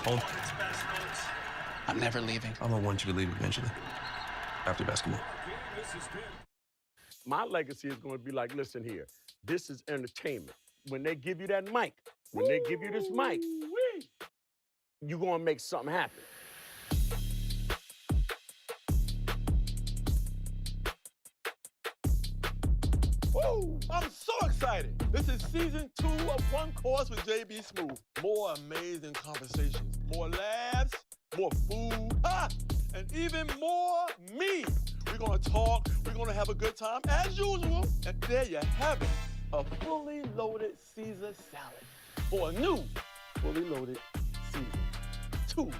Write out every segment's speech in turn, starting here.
Home. I'm never leaving. I'm gonna want you to leave eventually. After basketball. My legacy is going to be like, listen here, this is entertainment. When they give you that mic, when they give you this mic, you're going to make something happen. Woo! I'm so excited. This is season 2 of One Course with JB Smooth. More amazing conversations, more laughs, more food, and even more me. We're gonna talk, we're gonna have a good time as usual. And there you have it, a fully loaded Caesar salad for a new fully loaded season 2 of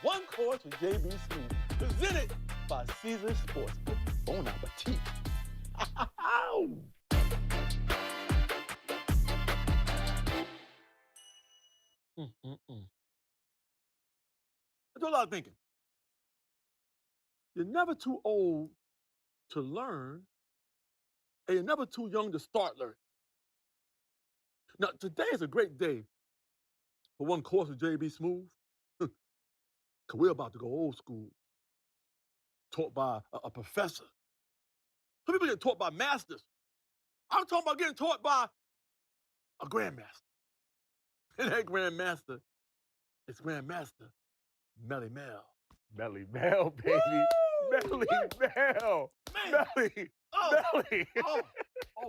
One Course with JB Smooth, presented by Caesar Sportsbook. Bon appetit. I do a lot of thinking. You're never too old to learn, and you're never too young to start learning. Now, today is a great day for One Course with JB Smooth, because we're about to go old school, taught by a professor. Some people get taught by masters. I'm talking about getting taught by a grandmaster. And that grandmaster is Grandmaster Melle. Melle, baby. Melle. Man. Melle. Oh,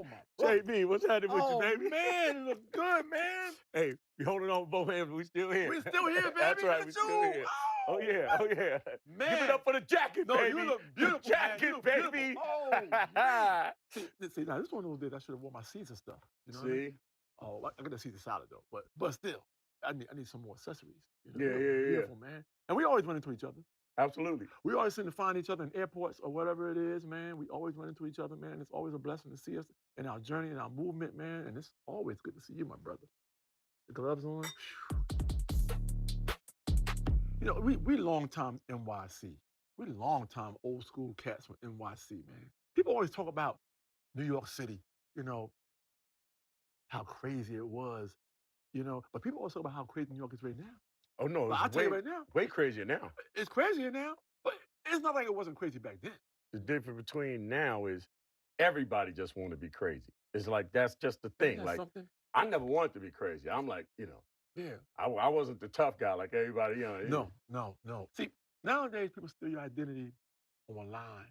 my God. JB, what's happening with you, baby? Oh, man, you look good, man. Hey, we holding on with both hands, but we still here. We still here, baby. That's right, Look we at still you. here. Oh, yeah. Man. Give it up for the jacket, No, baby. you look beautiful, the jacket, man. You look baby. beautiful. Oh, man. See, now, this one of those days I should have worn my Caesar stuff. You know what I mean? Oh, I got the Caesar salad, though. But still, I need some more accessories. You know? Yeah. Beautiful, man. And we always run into each other. Absolutely. We always seem to find each other in airports or whatever it is, man. We always run into each other, man. It's always a blessing to see us in our journey and our movement, man. And it's always good to see you, my brother. The gloves on. You know, we long time NYC. We long time old school cats from NYC, man. People always talk about New York City, you know, how crazy it was, you know. But people also talk about how crazy New York is right now. Oh, no, I'll tell you right now. Way crazier now. It's crazier now, but it's not like it wasn't crazy back then. The difference between now is everybody just want to be crazy. It's like, that's just the thing. Isn't that Like, something? I never wanted to be crazy. I'm like, you know, Yeah. I wasn't the tough guy like everybody, you know. No. See, nowadays people steal your identity online.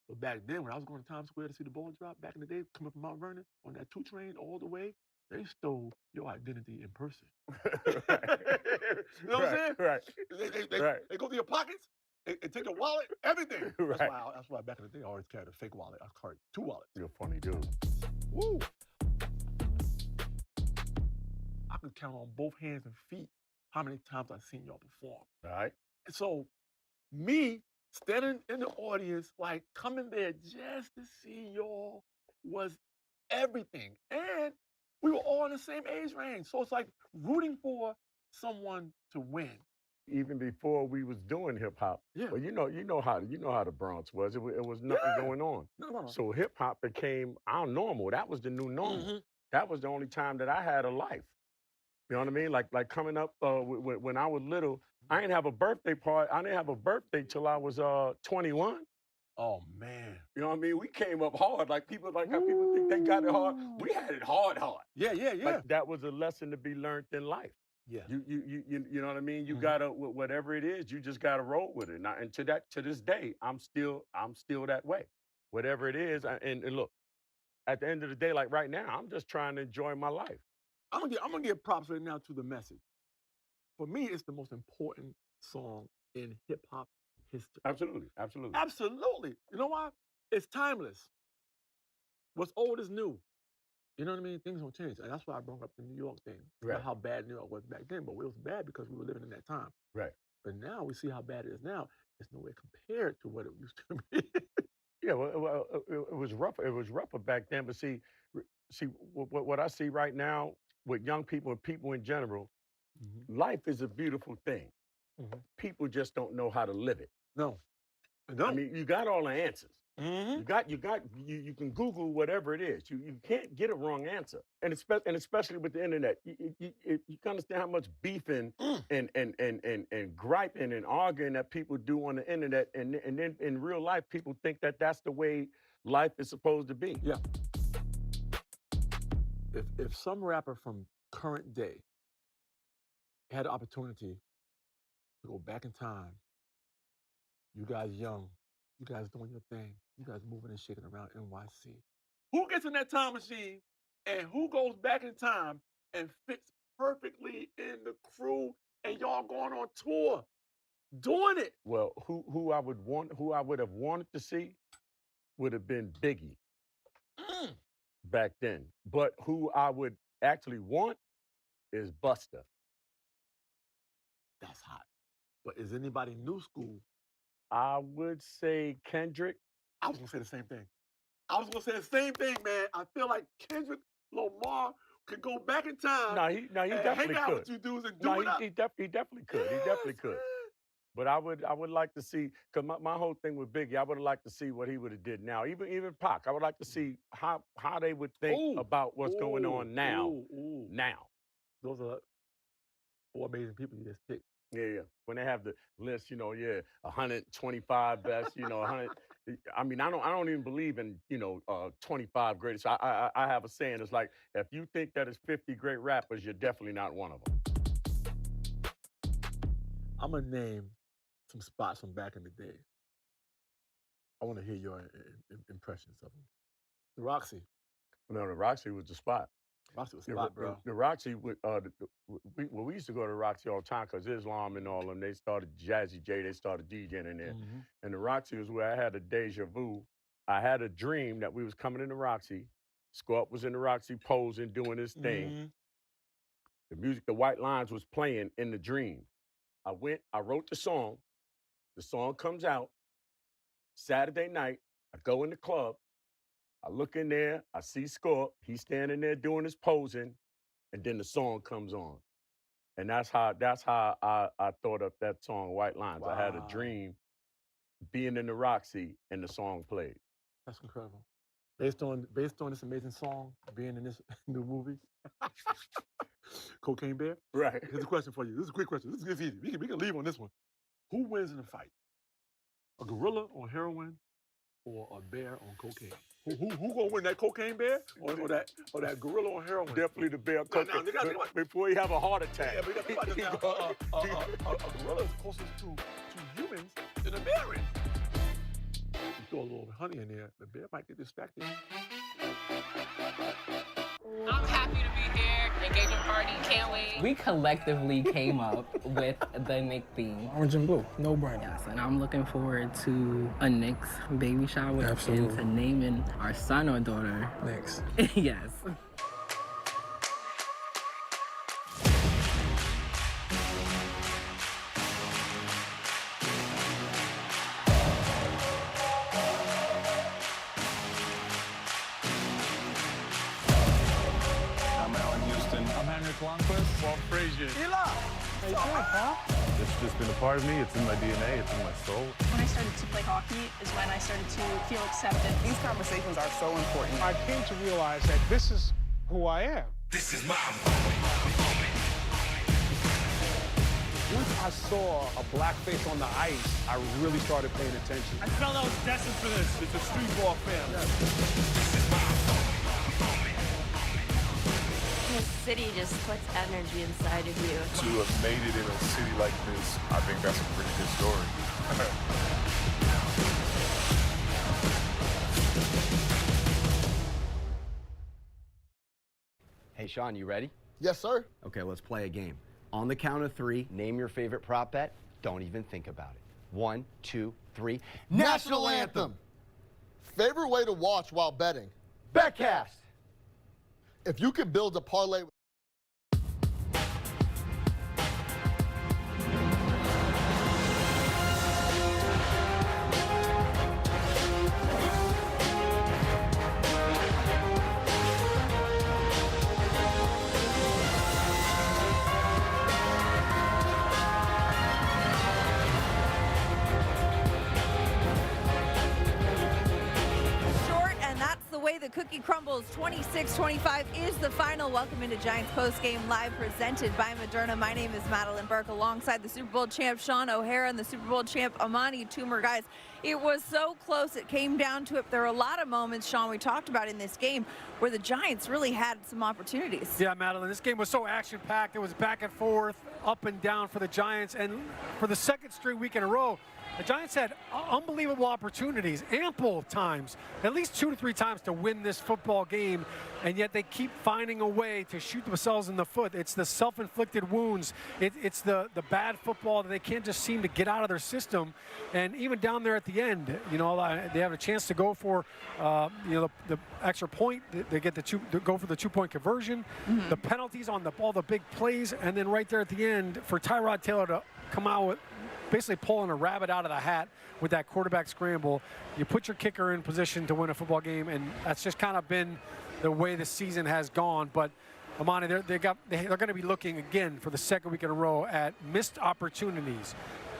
But back then, when I was going to Times Square to see the ball drop, back in the day, coming from Mount Vernon on that 2 train all the way, they stole your identity in person. You know what I'm saying? Right. They go to your pockets, they take your wallet, everything. Right. That's why back in the day I always carried a fake wallet. I carried 2 wallets. You're a funny dude. Woo! I can count on both hands and feet how many times I've seen y'all perform. All right. And so, me standing in the audience, like coming there just to see y'all was everything. And we were all in the same age range. So it's like rooting for someone to win. Even before we was doing hip hop, Yeah. well, you know how the Bronx was. It was nothing going on. No. So hip hop became our normal. That was the new normal. Mhm. That was the only time that I had a life. You know what I mean? Like coming up when I was little, I didn't have a birthday party. I didn't have a birthday till I was 21. Oh, man. You know what I mean? We came up hard. Like how people think they got it hard. We had it hard. Yeah. Like that was a lesson to be learned in life. Yeah. You know what I mean? You gotta, whatever it is, you just gotta roll with it. And to this day, I'm still that way. Whatever it is, and look, at the end of the day, like right now, I'm just trying to enjoy my life. I'm gonna give props right now to the message. For me, it's the most important song in hip hop history. Absolutely. Absolutely. You know why? It's timeless. What's old is new. You know what I mean? Things don't change. And that's why I brought up the New York thing. Right. About how bad New York was back then. But it was bad because we were living in that time. Right. But now we see how bad it is now. It's nowhere compared to what it used to be. Yeah, well, it was rough. It was rougher back then. But see, what I see right now with young people and people in general, life is a beautiful thing. People just don't know how to live it. No. I mean, you got all the answers. You can Google whatever it is. You can't get a wrong answer, and especially with the internet, you can understand how much beefing and griping and arguing that people do on the internet, and then in real life, people think that that's the way life is supposed to be. Yeah. If some rapper from current day had the opportunity to go back in time, you guys young, you guys doing your thing, you guys moving and shaking around NYC. Who gets in that time machine and who goes back in time and fits perfectly in the crew and y'all going on tour doing it? Well, who I would have wanted to see would have been Biggie back then. But who I would actually want is Busta. That's hot. But is anybody new school? I would say Kendrick. I was gonna say the same thing. Man. I feel like Kendrick Lamar could go back in time. No, he definitely hang out could. with you dudes and do it up. He definitely could. He definitely could. But I would like to see, because my whole thing with Biggie, I would have liked to see what he would have did now. Even Pac, I would like to see how they would think about what's going on now. Now. Those are 4 amazing people you just picked. Yeah. When they have the list, 125 best, 100. I mean, I don't even believe in, 25 greatest. I have a saying. It's like, if you think that it's 50 great rappers, you're definitely not one of them. I'm going to name some spots from back in the day. I want to hear your impressions of them. The Roxy. No, the Roxy was the spot. Roxy was the spot, bro. The Roxy, we used to go to Roxy all the time because Islam and all of them, they started Jazzy J, they started DJing in there. Mm-hmm. And the Roxy was where I had a deja vu. I had a dream that we was coming into Roxy. Scorp was in the Roxy posing, doing his thing. Mm-hmm. The music, the White Lines was playing in the dream. I wrote the song. The song comes out. Saturday night, I go in the club. I look in there, I see Scorp. He's standing there doing his posing, and then the song comes on. And that's how I thought of that song, White Lines. Wow. I had a dream being in the Roxy, and the song played. That's incredible. Based on this amazing song, being in this new movie, Cocaine Bear? Right. Here's a question for you. This is a quick question. This is easy. We can leave on this one. Who wins in a fight? A gorilla on heroin or a bear on cocaine? Who gonna win, that cocaine bear or that gorilla on heroin? Definitely the bear. Before you have a heart attack. Yeah, but a gorilla is closest to humans than a bear is. You throw a little honey in there, the bear might get distracted. I'm happy to be here. Engagement party, can't wait. We collectively came up with the Nick theme. Orange and blue, no brainer. Yes, and I'm looking forward to a Nick's baby shower. Absolutely. And to naming our son or daughter. Nick's. Yes. It's just been a part of me. It's in my DNA. It's in my soul. When I started to play hockey is when I started to feel accepted. These conversations are so important. I came to realize that this is who I am. This is my Once I saw a black face on the ice, I really started paying attention. I felt I was destined for this. It's a street ball family. This is my The city just puts energy inside of you. To have made it in a city like this, I think that's a pretty good story. Hey, Shaun, you ready? Yes, sir. Okay, let's play a game. On the count of 3, name your favorite prop bet. Don't even think about it. 1, 2, 3. National Anthem. Favorite way to watch while betting? Betcast. If you could build a parlay. way the cookie crumbles. 26-25 is the final. Welcome into Giants Postgame Live, presented by Moderna. My name is Madelyn Burke, alongside the Super Bowl champ Shaun O'Hara and the Super Bowl champ Amani. Toomer, guys, it was so close. It came down to it. There were a lot of moments, Shaun, we talked about in this game where the Giants really had some opportunities. Yeah, Madelyn, this game was so action-packed. It was back and forth, up and down for the Giants. And for the second straight week in a row, the Giants had unbelievable opportunities, ample times, at least 2 to 3 times to win this football game, and yet they keep finding a way to shoot themselves in the foot. It's the self-inflicted wounds. It's the bad football that they can't just seem to get out of their system. And even down there at the end, you know, they have a chance to go for, you know, the extra point. They get to go for the 2-point conversion, the penalties on all the big plays, and then right there at the end for Tyrod Taylor to come out with basically pulling a rabbit out of the hat with that quarterback scramble. You put your kicker in position to win a football game, and that's just kind of been the way the season has gone. But Amani, they're going to be looking again for the second week in a row at missed opportunities.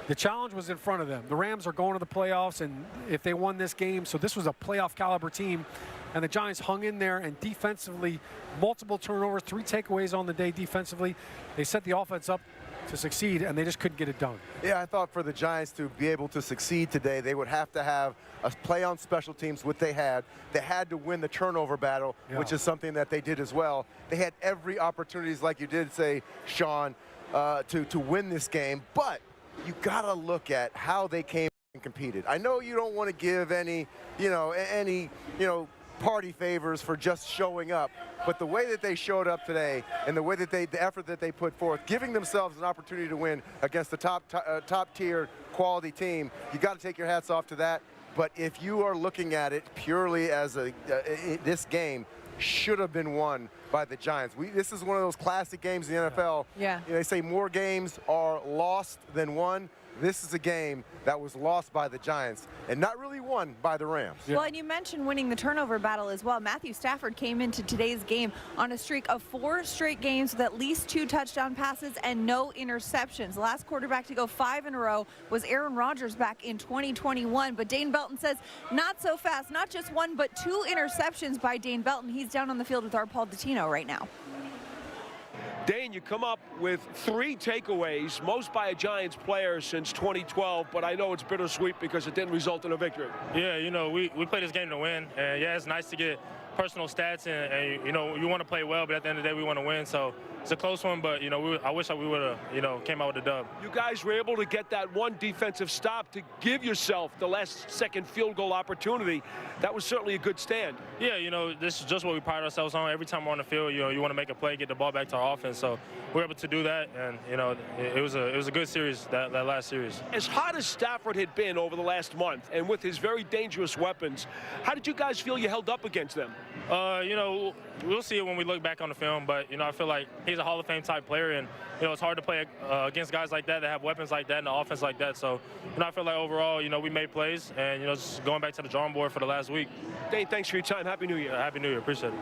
The challenge was in front of them. The Rams are going to the playoffs, and if they won this game, so this was a playoff caliber team, and the Giants hung in there, and defensively, multiple turnovers, 3 takeaways on the day defensively. They set the offense up to succeed, and they just couldn't get it done. Yeah, I thought for the Giants to be able to succeed today, they would have to have a play on special teams, what they had. They had to win the turnover battle, which is something that they did as well. They had every opportunities, like you did say, Shaun, to win this game, but you gotta look at how they came and competed. I know you don't want to give any party favors for just showing up, but the way that they showed up today and the way that the effort that they put forth, giving themselves an opportunity to win against the top tier quality team, you got to take your hats off to that. But if you are looking at it purely as this game should have been won by the Giants. This is one of those classic games in the NFL. Yeah. You know, they say more games are lost than won. This is a game that was lost by the Giants and not really won by the Rams. Well, and you mentioned winning the turnover battle as well. Matthew Stafford came into today's game on a streak of 4 straight games with at least 2 touchdown passes and no interceptions. The last quarterback to go 5 in a row was Aaron Rodgers back in 2021. But Dane Belton says not so fast, not just 1, but 2 interceptions by Dane Belton. He's down on the field with our Paul Dottino right now. Dane, you come up with 3 takeaways, most by a Giants player since 2012, but I know it's bittersweet because it didn't result in a victory. Yeah, you know, we play this game to win, and yeah, it's nice to get personal stats, and you know, you want to play well, but at the end of the day, we want to win, so it's a close one, but, you know, I wish we would have, you know, came out with a dub. You guys were able to get that one defensive stop to give yourself the last-second field goal opportunity. That was certainly a good stand. Yeah, you know, this is just what we pride ourselves on. Every time we're on the field, you know, you want to make a play, get the ball back to our offense, so we're able to do that, and, you know, it was a good series, that last series. As hot as Stafford had been over the last month, and with his very dangerous weapons, how did you guys feel you held up against them? You know, we'll see it when we look back on the film, but, you know, I feel like he's a Hall of Fame type player, and, you know, it's hard to play against guys like that have weapons like that and an offense like that. So, you know, I feel like overall, you know, we made plays, and, you know, just going back to the drawing board for the last week. Dane, thanks for your time. Happy New Year. Happy New Year. Appreciate it.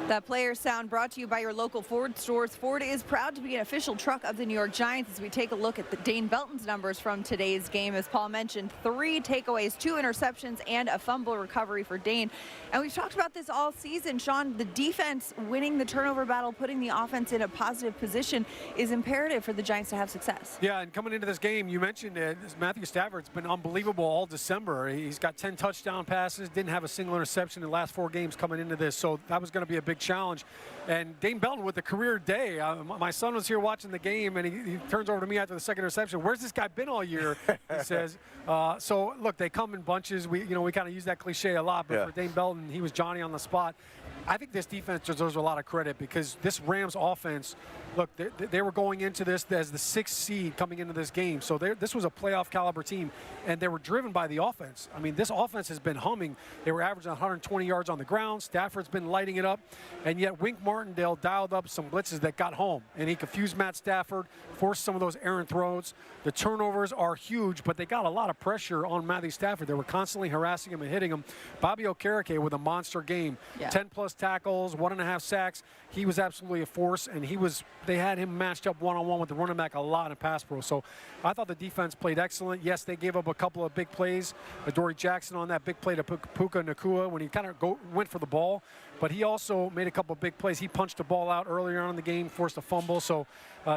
That player sound brought to you by your local Ford stores. Ford is proud to be an official truck of the New York Giants as we take a look at the Dane Belton's numbers from today's game. As Paul mentioned, 3 takeaways, 2 interceptions, and a fumble recovery for Dane. And we've talked about this all season, Shaun. The defense winning the turnover battle, putting the offense in a positive position is imperative for the Giants to have success. Yeah, and coming into this game, you mentioned it, Matthew Stafford's been unbelievable all December. He's got 10 touchdown passes, didn't have a single interception in the last 4 games coming into this, so that was going to be a big challenge. And Dane Belton with a career day. My son was here watching the game, and he turns over to me after the second interception. Where's this guy been all year? He says. So look, they come in bunches. We kind of use that cliche a lot, but for Dane Belton, he was Johnny on the spot. I think this defense deserves a lot of credit because this Rams offense, look, they were going into this as the 6th seed coming into this game. So this was a playoff caliber team, and they were driven by the offense. I mean, this offense has been humming. They were averaging 120 yards on the ground. Stafford's been lighting it up, and yet Wink Martindale dialed up some blitzes that got home, and he confused Matt Stafford, forced some of those errant throws. The turnovers are huge, but they got a lot of pressure on Matthew Stafford. They were constantly harassing him and hitting him. Bobby Okereke with a monster game, 10+ tackles, 1.5 sacks. He was absolutely a force, and they had him matched up one-on-one with the running back a lot in pass pro. So I thought the defense played excellent. Yes, they gave up a couple of big plays. Adoree Jackson on that big play to Puka Nacua when he kind of went for the ball. But he also made a couple of big plays. He punched the ball out earlier on in the game, forced a fumble. So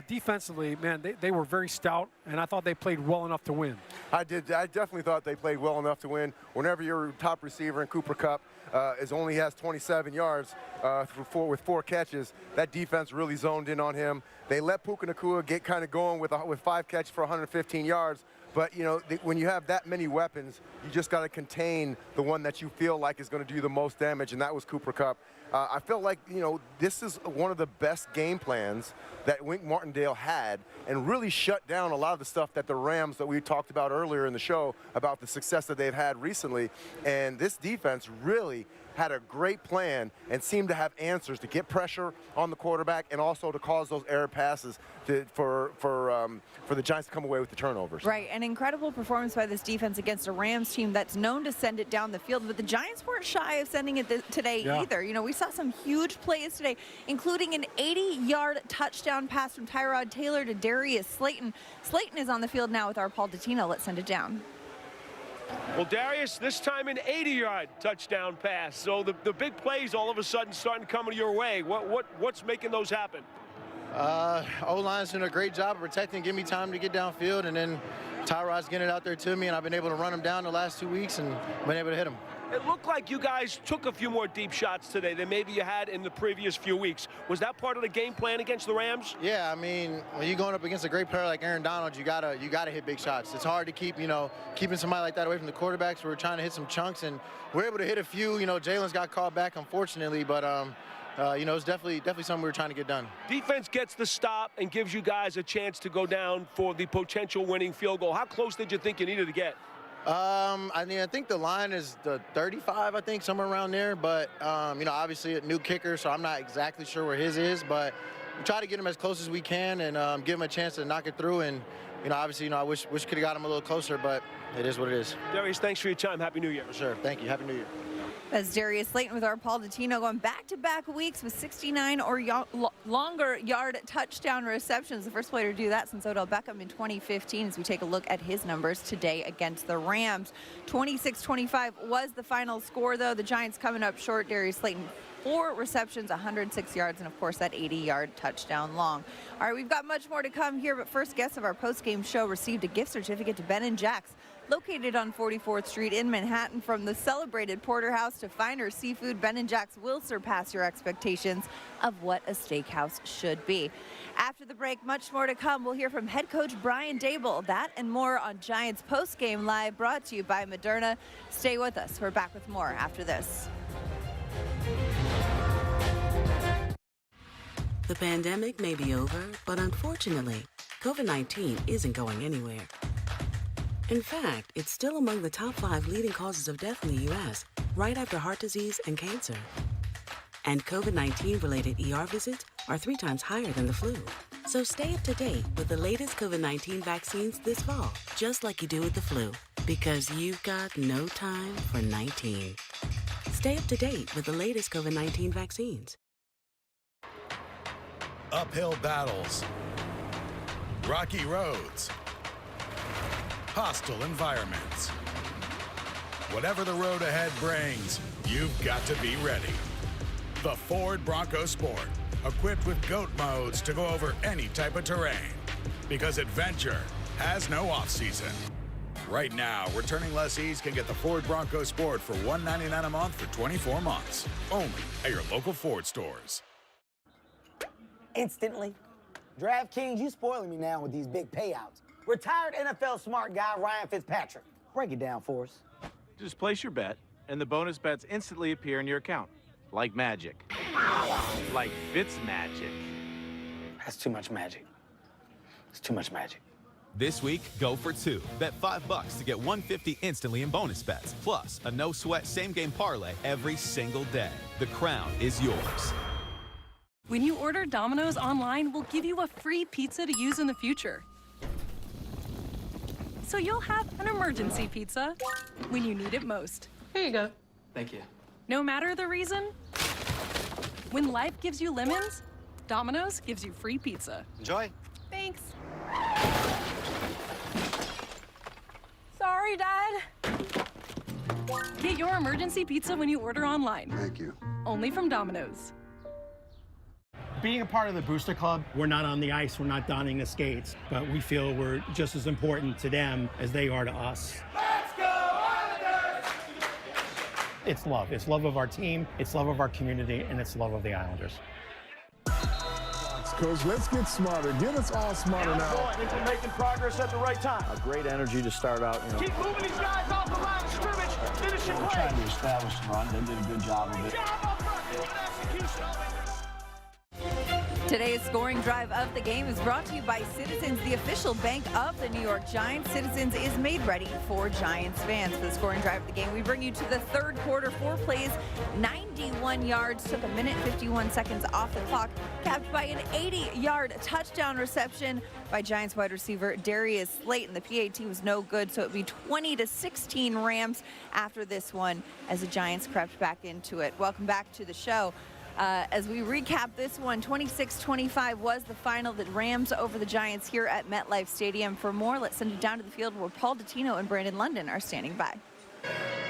defensively, man, they were very stout, and I thought they played well enough to win. I definitely thought they played well enough to win. Whenever your top receiver in Cooper Kupp only has 27 yards with 4 catches, that defense really zoned in on him. They let Puka Nacua get kind of going with 5 catches for 115 yards. But, you know, when you have that many weapons, you just got to contain the one that you feel like is going to do the most damage, and that was Cooper Kupp. I feel like, you know, this is one of the best game plans that Wink Martindale had, and really shut down a lot of the stuff that the Rams that we talked about earlier in the show about the success that they've had recently. And this defense really had a great plan and seemed to have answers to get pressure on the quarterback and also to cause those error passes for the Giants to come away with the turnovers. Right, an incredible performance by this defense against a Rams team that's known to send it down the field, but the Giants weren't shy of sending it today either. You know, we saw some huge plays today, including an 80-yard touchdown pass from Tyrod Taylor to Darius Slayton. Slayton is on the field now with our Paul Dottino. Let's send it down. Well, Darius, this time an 80-yard touchdown pass. So the big plays all of a sudden starting coming your way. What's making those happen? O-line's doing a great job of protecting, giving me time to get downfield, and then Tyrod's getting it out there to me, and I've been able to run him down the last 2 weeks and been able to hit him. It looked like you guys took a few more deep shots today than maybe you had in the previous few weeks. Was that part of the game plan against the Rams? Yeah, I mean, when you're going up against a great player like Aaron Donald, you gotta hit big shots. It's hard to keep, keeping somebody like that away from the quarterbacks. We're trying to hit some chunks, and we're able to hit a few. Jalen's got called back, unfortunately, but it's definitely something we were trying to get done. Defense gets the stop and gives you guys a chance to go down for the potential winning field goal. How close did you think you needed to get? I think the line is the 35, I think, somewhere around there. But, obviously a new kicker, so I'm not exactly sure where his is. But we try to get him as close as we can and give him a chance to knock it through. And, obviously, I wish could have got him a little closer, but it is what it is. Darius, thanks for your time. Happy New Year. For sure. Thank you. Happy New Year. As Darius Slayton with our Paul Dottino going back-to-back weeks with 69 or longer yard touchdown receptions. The first player to do that since Odell Beckham in 2015 as we take a look at his numbers today against the Rams. 26-25 was the final score, though. The Giants coming up short. Darius Slayton 4 receptions, 106 yards, and of course that 80-yard touchdown long. All right, we've got much more to come here, but first guests of our post-game show received a gift certificate to Ben & Jack's, located on 44th Street in Manhattan. From the celebrated porterhouse to finer seafood, Ben & Jack's will surpass your expectations of what a steakhouse should be. After the break, much more to come. We'll hear from head coach Brian Daboll. That and more on Giants Postgame Live, brought to you by Moderna. Stay with us. We're back with more after this. The pandemic may be over, but unfortunately, COVID-19 isn't going anywhere. In fact, it's still among the top 5 leading causes of death in the U.S., right after heart disease and cancer. And COVID-19-related ER visits are 3 times higher than the flu. So stay up to date with the latest COVID-19 vaccines this fall, just like you do with the flu, because you've got no time for 19. Stay up to date with the latest COVID-19 vaccines. Uphill battles, rocky roads, hostile environments. Whatever the road ahead brings, you've got to be ready. The Ford Bronco Sport, equipped with GOAT modes to go over any type of terrain, because adventure has no off-season. Right now, returning lessees can get the Ford Bronco Sport for $199 a month for 24 months, only at your local Ford stores. Instantly. DraftKings, you spoiling me now with these big payouts. Retired NFL smart guy Ryan Fitzpatrick. Break it down for us. Just place your bet, and the bonus bets instantly appear in your account. Like magic. Like Fitzmagic. That's too much magic. It's too much magic. This week, go for 2. Bet $5 to get $150 instantly in bonus bets. Plus, a no-sweat same-game parlay every single day. The crown is yours. When you order Domino's online, we'll give you a free pizza to use in the future. So you'll have an emergency pizza when you need it most. Here you go. Thank you. No matter the reason, When life gives you lemons, Domino's gives you free pizza. Enjoy. Thanks. Sorry, Dad. Get your emergency pizza when you order online. Thank you. Only from Domino's. Being a part of the Booster Club, we're not on the ice, we're not donning the skates, but we feel we're just as important to them as they are to us. Let's go Islanders! It's love. It's love of our team, it's love of our community, and it's love of the Islanders. Coach, let's get smarter. Get us all smarter now. I think we're making progress at the right time. A great energy to start out. Keep moving these guys off the line of scrimmage. Finishing play. Trying to establish the run. They did a good job of it. Job up front. Good execution of it. Today's scoring drive of the game is brought to you by Citizens, the official bank of the New York Giants. Citizens is made ready for Giants fans. For the scoring drive of the game, we bring you to the third quarter. 4 plays, 91 yards, took a minute 51 seconds off the clock, capped by an 80-yard touchdown reception by Giants wide receiver Darius Slayton. The PAT was no good, so it would be 20-16 Rams after this one as the Giants crept back into it. Welcome back to the show. As we recap this one, 26-25 was the final. The Rams over the Giants here at MetLife Stadium. For more, let's send it down to the field where Paul Dottino and Brandon London are standing by.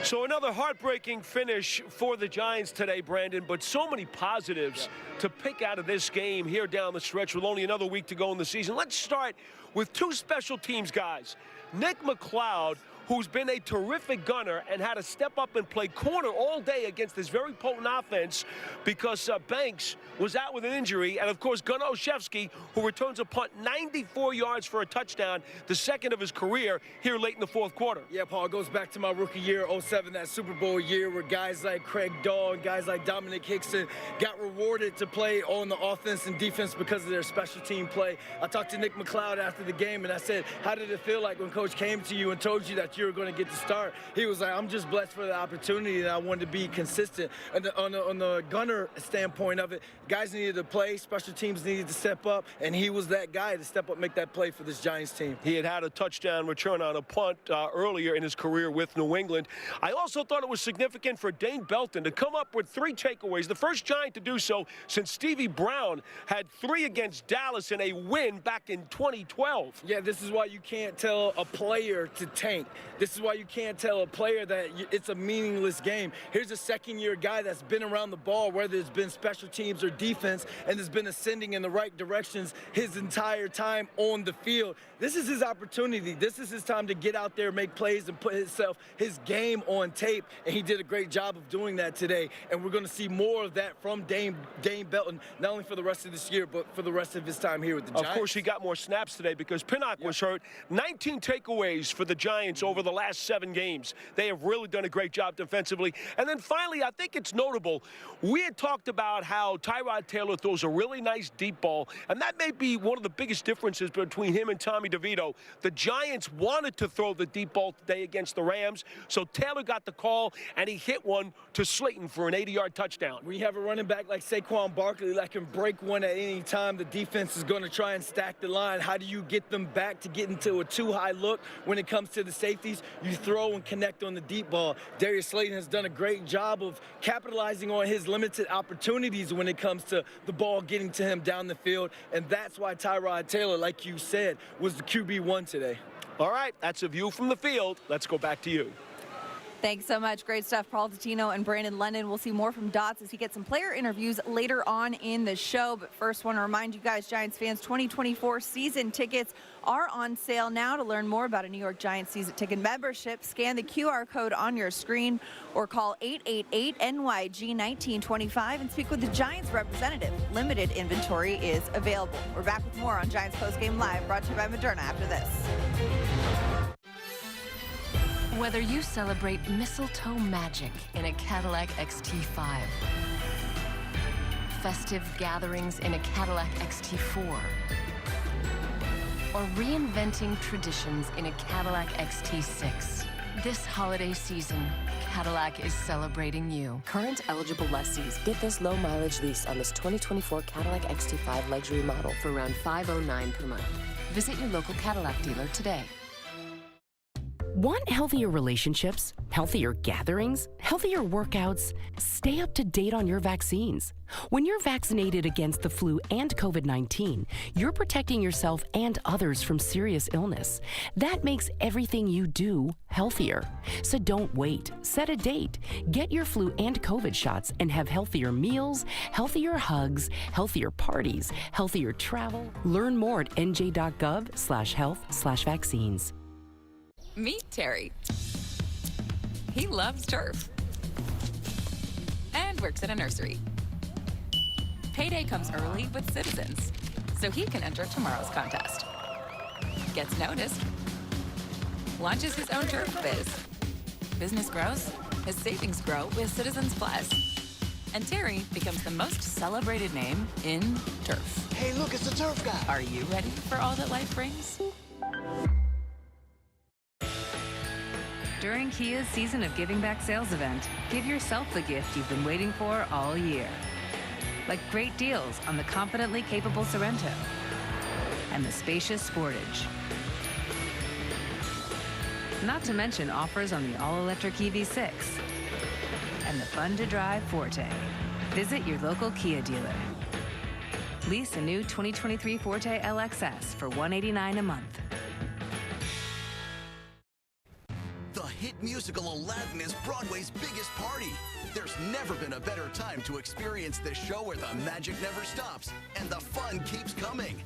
So another heartbreaking finish for the Giants today, Brandon, but so many positives to pick out of this game here down the stretch with only another week to go in the season. Let's start with 2 special teams guys. Nick McLeod, who's been a terrific gunner and had to step up and play corner all day against this very potent offense because Banks was out with an injury. And, of course, Gunnar Olszewski, who returns a punt 94 yards for a touchdown, the second of his career here late in the fourth quarter. Yeah, Paul, it goes back to my rookie year, 07, that Super Bowl year where guys like Craig Dahl and guys like Dominic Hickson got rewarded to play on the offense and defense because of their special team play. I talked to Nick McLeod after the game, and I said, how did it feel like when Coach came to you and told you that you were going to get the start? He was like, I'm just blessed for the opportunity, and I wanted to be consistent. And on the gunner standpoint of it, guys needed to play, special teams needed to step up, and he was that guy to step up, make that play for this Giants team. He had a touchdown return on a punt earlier in his career with New England. I also thought it was significant for Dane Belton to come up with 3 takeaways, the first Giant to do so since Stevie Brown had 3 against Dallas in a win back in 2012. Yeah, this is why you can't tell a player to tank. This is why you can't tell a player that it's a meaningless game. Here's a second-year guy that's been around the ball, whether it's been special teams or defense, and has been ascending in the right directions his entire time on the field. This is his opportunity. This is his time to get out there, make plays, and put his game on tape, and he did a great job of doing that today. And we're going to see more of that from Dane Belton, not only for the rest of this year, but for the rest of his time here with the Giants. Of course, he got more snaps today because Pinnock was hurt. 19 takeaways for the Giants over the last 7 games. They have really done a great job defensively. And then finally, I think it's notable, we had talked about how Tyrod Taylor throws a really nice deep ball, and that may be one of the biggest differences between him and Tommy DeVito. The Giants wanted to throw the deep ball today against the Rams, so Taylor got the call, and he hit one to Slayton for an 80-yard touchdown. When you have a running back like Saquon Barkley that can break one at any time, the defense is going to try and stack the line. How do you get them back to get into a too-high look when it comes to the safeties? You throw and connect on the deep ball. Darius Slayton has done a great job of capitalizing on his limited opportunities when it comes to the ball getting to him down the field, and that's why Tyrod Taylor, like you said, was the QB1 today. All right, that's a view from the field. Let's go back to you. Thanks so much. Great stuff, Paul Dottino and Brandon London. We'll see more from Dots as he gets some player interviews later on in the show. But first, want to remind you guys, Giants fans, 2024 season tickets are on sale now. To learn more about a New York Giants season ticket membership, scan the QR code on your screen or call 888-NYG-1925 and speak with the Giants representative. Limited inventory is available. We're back with more on Giants Postgame Live, brought to you by Moderna after this. Whether you celebrate mistletoe magic in a Cadillac XT5, festive gatherings in a Cadillac XT4, or reinventing traditions in a Cadillac XT6, this holiday season, Cadillac is celebrating you. Current eligible lessees get this low mileage lease on this 2024 Cadillac XT5 luxury model for around $509 per month. Visit your local Cadillac dealer today. Want healthier relationships, healthier gatherings, healthier workouts? Stay up to date on your vaccines. When you're vaccinated against the flu and COVID-19, you're protecting yourself and others from serious illness. That makes everything you do healthier. So don't wait. Set a date. Get your flu and COVID shots and have healthier meals, healthier hugs, healthier parties, healthier travel. Learn more at nj.gov/health/vaccines. Meet Terry. He loves turf and works at a nursery. Payday comes early with Citizens, so he can enter tomorrow's contest. Gets noticed. Launches his own turf biz. Business grows. His savings grow with Citizens Plus. And Terry becomes the most celebrated name in turf. Hey, look, it's the turf guy. Are you ready for all that life brings? During Kia's Season of Giving Back sales event, give yourself the gift you've been waiting for all year. Like great deals on the confidently capable Sorrento and the spacious Sportage. Not to mention offers on the all-electric EV6 and the fun-to-drive Forte. Visit your local Kia dealer. Lease a new 2023 Forte LXS for $189 a month. The hit musical Aladdin is Broadway's biggest party. There's never been a better time to experience this show where the magic never stops and the fun keeps coming.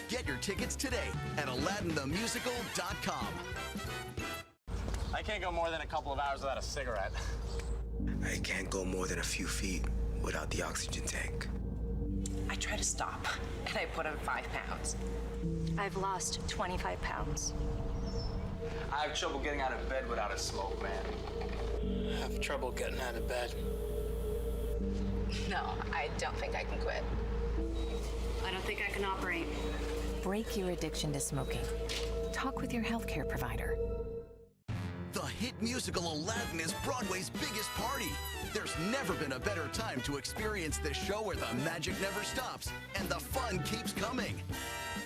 Get your tickets today at AladdinTheMusical.com. I can't go more than a couple of hours without a cigarette. I can't go more than a few feet without the oxygen tank. I try to stop, and I put on 5 pounds. I've lost 25 pounds. I have trouble getting out of bed without a smoke, man. I have trouble getting out of bed. No, I don't think I can quit. I don't think I can operate. Break your addiction to smoking. Talk with your healthcare provider. The hit musical Aladdin is Broadway's biggest party. There's never been a better time to experience this show where the magic never stops and the fun keeps coming.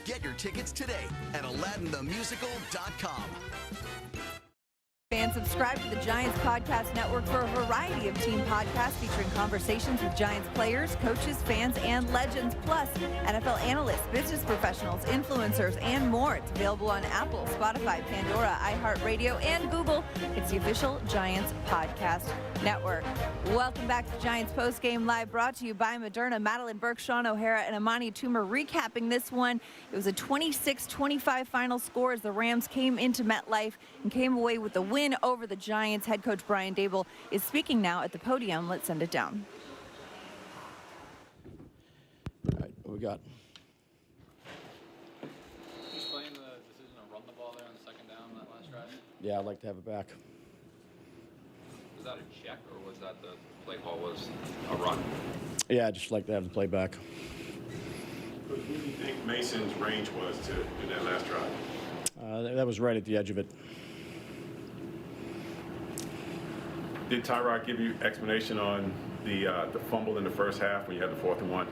Get your tickets today at AladdinTheMusical.com. Fans, subscribe to the Giants Podcast Network for a variety of team podcasts featuring conversations with Giants players, coaches, fans, and legends, plus NFL analysts, business professionals, influencers, and more. It's available on Apple, Spotify, Pandora, iHeartRadio, and Google. It's the official Giants Podcast Network. Welcome back to Giants Postgame Live, brought to you by Moderna. Madelyn Burke, Shaun O'Hara, and Amani Toomer recapping this one. It was a 26-25 final score as the Rams came into MetLife and came away with the win over the Giants. Head coach Brian Daboll is speaking now at the podium. Let's send it down. All right, what we got? Can you explain the decision to run the ball there on the second down on that last drive? Yeah, I'd like to have it back. Was that a check, or was that the play call was a run? Yeah, I'd just like to have the play back. What do you think Mason's range was in that last drive? That was right at the edge of it. Did Tyrod give you explanation on the fumble in the first half when you had the 4th and 1?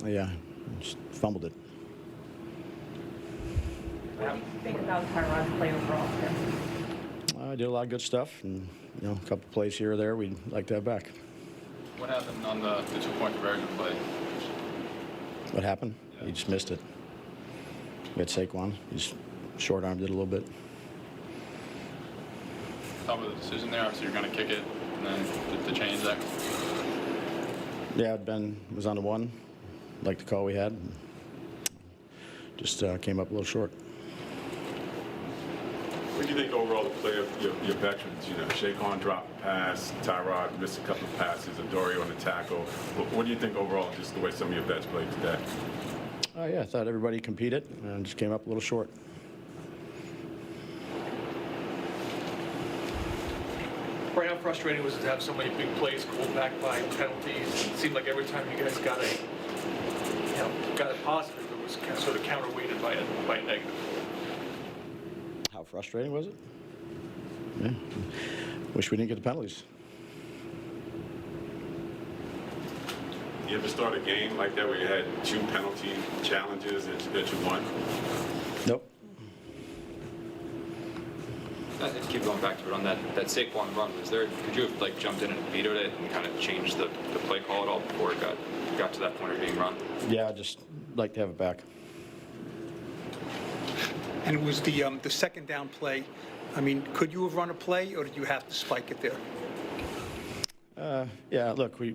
Yeah, just fumbled it. What do you think about Tyrod's play overall? I did a lot of good stuff, and a couple plays here or there we'd like to have back. What happened on the 2-point conversion play? What happened? He just missed it. We had Saquon. He's short-armed it a little bit. Top of the decision there, obviously you're going to kick it, and then to change that. Yeah, Ben was on the 1, like the call we had. Just came up a little short. What do you think overall the play of your veterans? Shaun dropped a pass, Tyrod missed a couple of passes, Adoree on the tackle. What do you think overall, just the way some of your vets played today? Yeah, I thought everybody competed and just came up a little short. Right, how frustrating was it to have so many big plays called back by penalties? It seemed like every time you guys got a positive, it was sort of counterweighted by a negative. How frustrating was it? Yeah. Wish we didn't get the penalties. You ever start a game like that where you had 2 penalty challenges that you won? Nope. Keep going back to it on that Saquon run. Could you have like jumped in and vetoed it and kind of changed the play call at all before it got to that point of being run? Yeah, I'd just like to have it back. And it was the second down play. I mean, could you have run a play, or did you have to spike it there? Yeah, look, we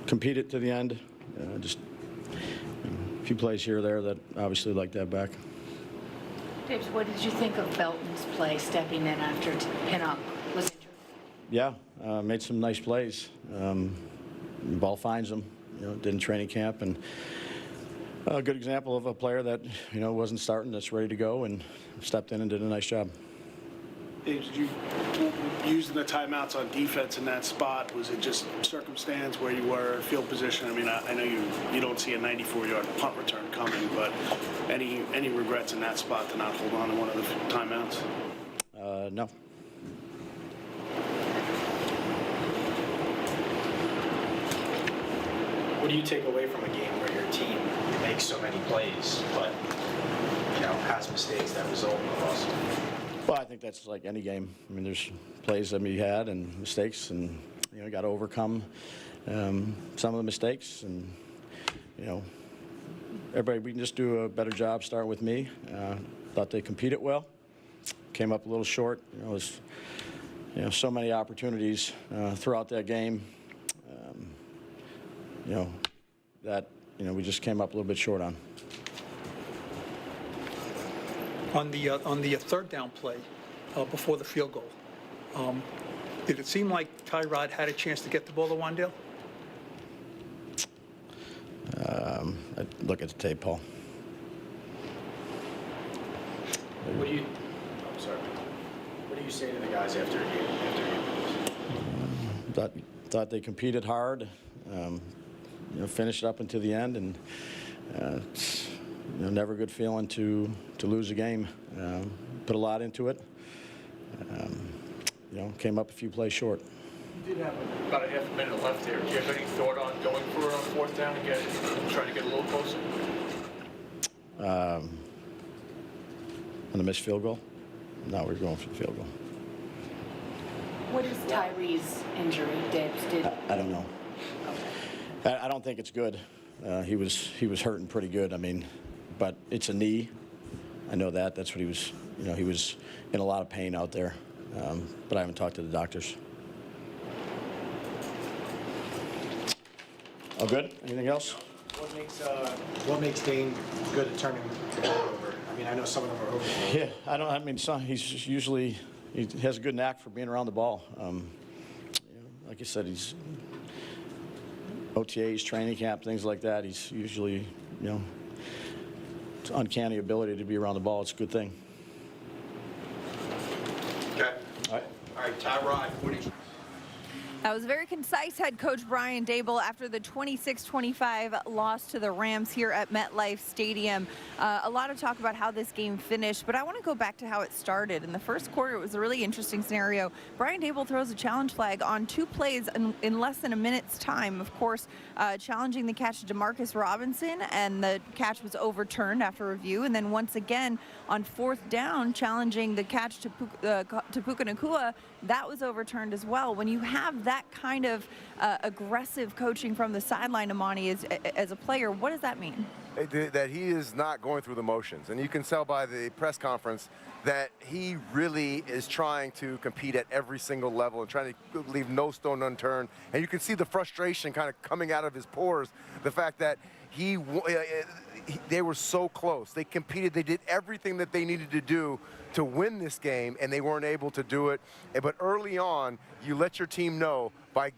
competed to the end. Just a few plays here or there that obviously like to have back. Dibs, what did you think of Belton's play stepping in after Pinnock was injured? Yeah, made some nice plays. The ball finds him. Did in training camp, and a good example of a player that wasn't starting, that's ready to go, and stepped in and did a nice job. Did you using the timeouts on defense in that spot? Was it just circumstance where you were, field position? I mean, I know you don't see a 94-yard punt return coming, but any regrets in that spot to not hold on to one of the timeouts? No. What do you take away from a game where your team makes so many plays, but has mistakes that result in a loss? Well, I think that's like any game. I mean, there's plays that we had and mistakes, and got to overcome some of the mistakes. And everybody, we can just do a better job. Start with me. Thought they competed well. Came up a little short. It was so many opportunities throughout that game. That we just came up a little bit short on. On the third down play before the field goal, did it seem like Tyrod had a chance to get the ball to Wan'Dale? I'd look at the tape, Paul. What do you say to the guys after a game? Thought they competed hard. Finished up until the end, and it's never a good feeling to lose a game. Put a lot into it. Came up a few plays short. You did have about a half a minute left there. Do you have any thought on going for it on fourth down and trying to get a little closer? On the missed field goal? No, we're going for the field goal. What is Tyree's injury, Dibs? I don't know. I don't think it's good. He was hurting pretty good. I mean, but it's a knee. I know that. That's what he was. He was in a lot of pain out there. But I haven't talked to the doctors. All good? Anything else? What makes Dane good at turning the ball over? I mean, I know some of them are over. Yeah, I mean, he's usually he has a good knack for being around the ball. Like I said, he's OTAs, training camp, things like that. He's usually, it's uncanny ability to be around the ball. It's a good thing. Okay. All right, Tyrod, what do you... That was very concise head coach Brian Daboll after the 26-25 loss to the Rams here at MetLife Stadium. A lot of talk about how this game finished, but I want to go back to how it started. In the first quarter, it was a really interesting scenario. Brian Daboll throws a challenge flag on 2 plays in less than a minute's time. Of course, challenging the catch to Demarcus Robinson, and the catch was overturned after review. And then once again on 4th down, challenging the catch to Puka Nacua, that was overturned as well. When you have that kind of aggressive coaching from the sideline, Amani, as a player, what does that mean? That he is not going through the motions. And you can tell by the press conference that he really is trying to compete at every single level and trying to leave no stone unturned. And you can see the frustration kind of coming out of his pores, the fact that they were so close. They competed. They did everything that they needed to do to win this game, and they weren't able to do it. But early on, you let your team know by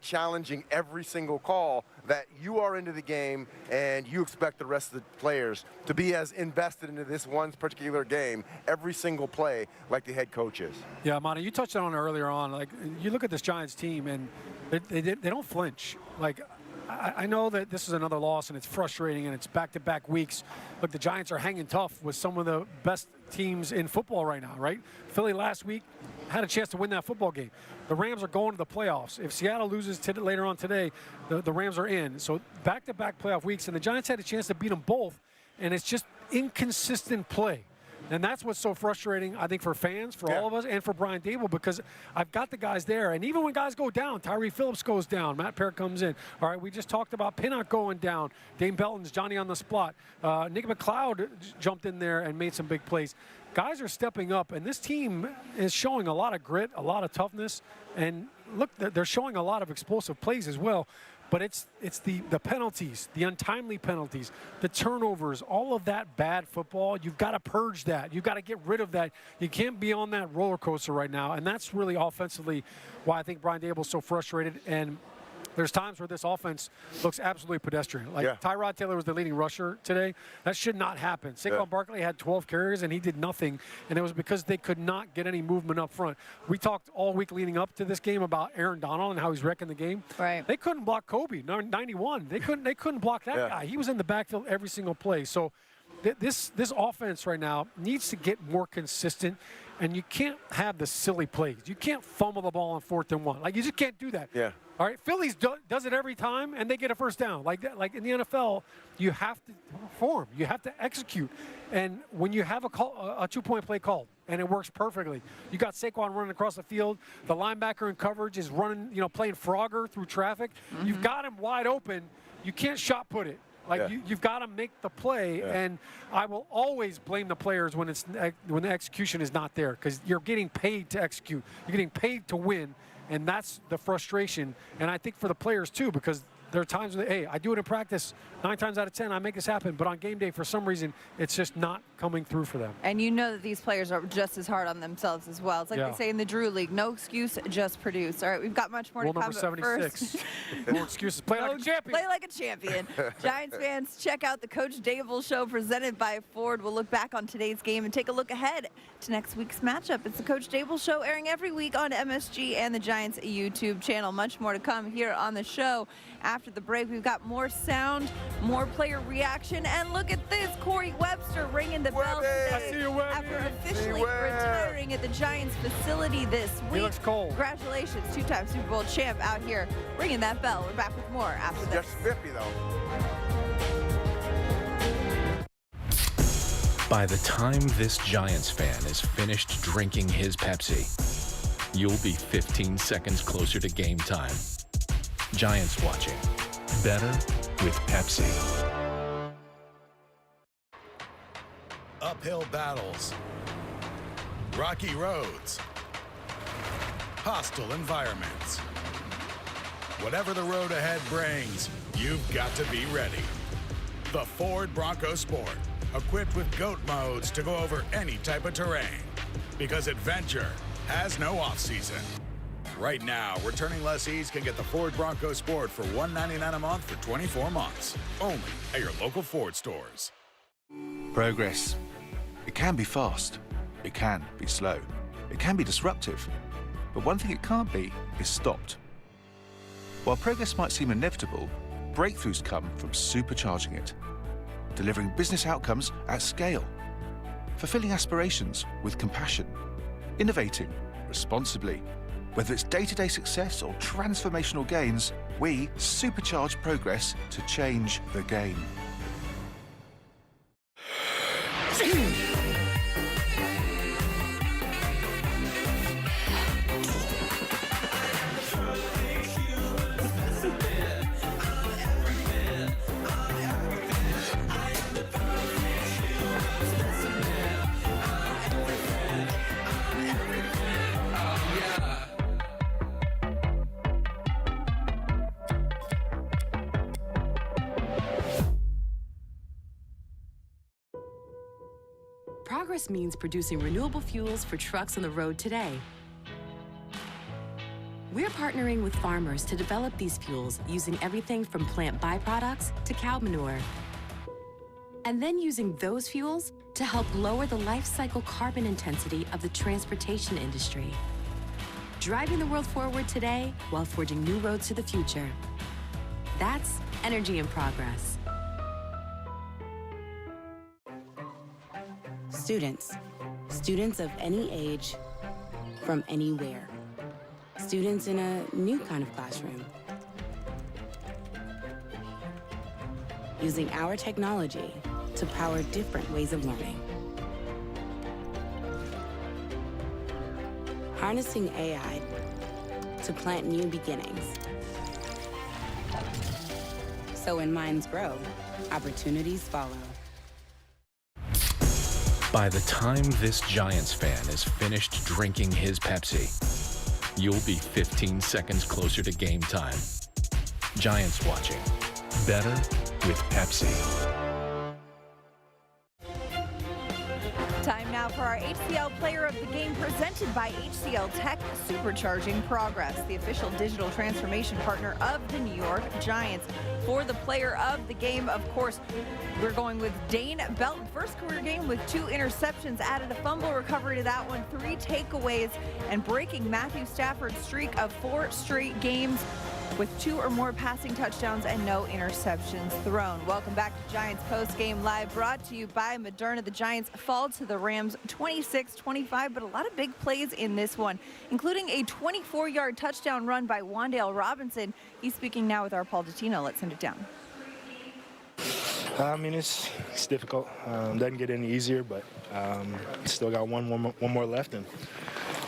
challenging every single call that you are into the game, and you expect the rest of the players to be as invested into this one particular game, every single play, like the head coach is. Yeah, Amani, you touched on it earlier on. Like, you look at this Giants team, and they don't flinch. Like, I know that this is another loss, and it's frustrating, and it's back-to-back weeks. Look, the Giants are hanging tough with some of the best teams in football right now, right? Philly last week had a chance to win that football game. The Rams are going to the playoffs. If Seattle loses later on today, the Rams are in. So back-to-back playoff weeks, and the Giants had a chance to beat them both. and it's just inconsistent play. And that's what's so frustrating, I think, for fans, for all of us, and for Brian Daboll, because I've got the guys there. And even when guys go down, Tyree Phillips goes down, Matt Parrott comes in. All right, we just talked about Pinnock going down. Dane Belton's Johnny on the spot. Nick McLeod jumped in there and made some big plays. Guys are stepping up, and this team is showing a lot of grit, a lot of toughness. And look, they're showing a lot of explosive plays as well. But it's the penalties, the untimely penalties, the turnovers, all of that bad football. You've got to purge that. You've got to get rid of that. You can't be on that roller coaster right now. And that's really offensively why I think Brian Daboll is so frustrated. And there's times where this offense looks absolutely pedestrian. Like Tyrod Taylor was the leading rusher today. That should not happen. Saquon Barkley had 12 carries and he did nothing, and it was because they could not get any movement up front. We talked all week leading up to this game about Aaron Donald and how he's wrecking the game. Right. They couldn't block Kobe, 91. They couldn't block that guy. He was in the backfield every single play. So this offense right now needs to get more consistent. And you can't have the silly plays. You can't fumble the ball on 4th and 1. Like, you just can't do that. Yeah. All right, Phillies does it every time, and they get a first down. Like that, like in the NFL, you have to perform. You have to execute. And when you have a 2-point play called, and it works perfectly, you got Saquon running across the field. The linebacker in coverage is running, playing Frogger through traffic. You've got him wide open. You can't shot put it. Like you've got to make the play, and I will always blame the players when the execution is not there, because you're getting paid to execute. You're getting paid to win, and that's the frustration. And I think for the players too, because there are times when, hey, I do it in practice 9 times out of 10, I make this happen, but on game day, for some reason, it's just not coming through for them. And you know that these players are just as hard on themselves as well. It's like they say in the Drew League, no excuse, just produce. All right, we've got much more to come. Rule number 76. No excuses. Play like a champion. Play like a champion. Giants fans, check out the Coach Daboll Show presented by Ford. We'll look back on today's game and take a look ahead to next week's matchup. It's the Coach Daboll Show, airing every week on MSG and the Giants YouTube channel. Much more to come here on the show. After the break, we've got more sound, more player reaction, and look at this, Corey Webster ringing the bell today after officially retiring at the Giants facility this week. He looks cold. Congratulations, 2-time Super Bowl champ out here ringing that bell. We're back with more after this. Just 50 though. By the time this Giants fan is finished drinking his Pepsi, you'll be 15 seconds closer to game time. Giants watching. Better with Pepsi. Uphill battles, rocky roads, hostile environments. Whatever the road ahead brings, you've got to be ready. The Ford Bronco Sport, equipped with GOAT modes to go over any type of terrain, because adventure has no off-season. Right now, returning lessees can get the Ford Bronco Sport for $199 a month for 24 months, only at your local Ford stores. Progress. It can be fast. It can be slow. It can be disruptive. But one thing it can't be is stopped. While progress might seem inevitable, breakthroughs come from supercharging it, delivering business outcomes at scale, fulfilling aspirations with compassion, innovating responsibly. Whether it's day-to-day success or transformational gains, we supercharge progress to change the game. Progress means producing renewable fuels for trucks on the road today. We're partnering with farmers to develop these fuels using everything from plant byproducts to cow manure. And then using those fuels to help lower the life cycle carbon intensity of the transportation industry. Driving the world forward today while forging new roads to the future. That's energy in progress. Students of any age, from anywhere. Students in a new kind of classroom. Using our technology to power different ways of learning. Harnessing AI to plant new beginnings. So when minds grow, opportunities follow. By the time this Giants fan is finished drinking his Pepsi, you'll be 15 seconds closer to game time. Giants watching. Better with Pepsi. Time now for our HCL Player of the Game, presented by HCL Tech, supercharging progress, the official digital transformation partner of the New York Giants. For the Player of the Game, of course, we're going with Dane Belton. First career game with 2 interceptions, added a fumble recovery to that one, 3 takeaways, and breaking Matthew Stafford's streak of 4 straight games with 2 or more passing touchdowns and no interceptions thrown. Welcome back to Giants Postgame Live, brought to you by Moderna. The Giants fall to the Rams 26-25, but a lot of big plays in this one, including a 24-yard touchdown run by Wan'Dale Robinson. He's speaking now with our Paul Dottino. Let's send it down. I mean, it's difficult. Doesn't get any easier, but still got one more left, and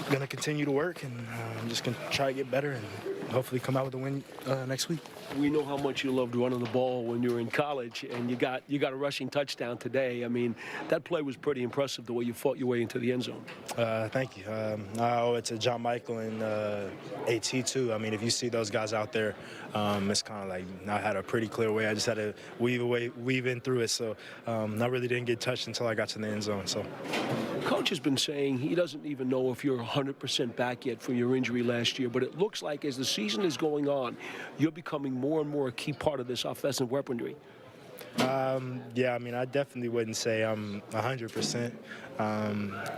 going to continue to work, and I'm just going to try to get better and hopefully come out with a win next week. We know how much you loved running the ball when you were in college, and you got a rushing touchdown today. I mean, that play was pretty impressive, the way you fought your way into the end zone. Thank you. I owe it to John Michael and AT too. I mean, if you see those guys out there, it's kind of like I had a pretty clear way. I just had to weave in through it. So I really didn't get touched until I got to the end zone. So, Coach has been saying he doesn't even know if you're 100% back yet from your injury last year, but it looks like as the season is going on, you're becoming more and more a key part of this offensive weaponry. Yeah, I mean, I definitely wouldn't say I'm 100%.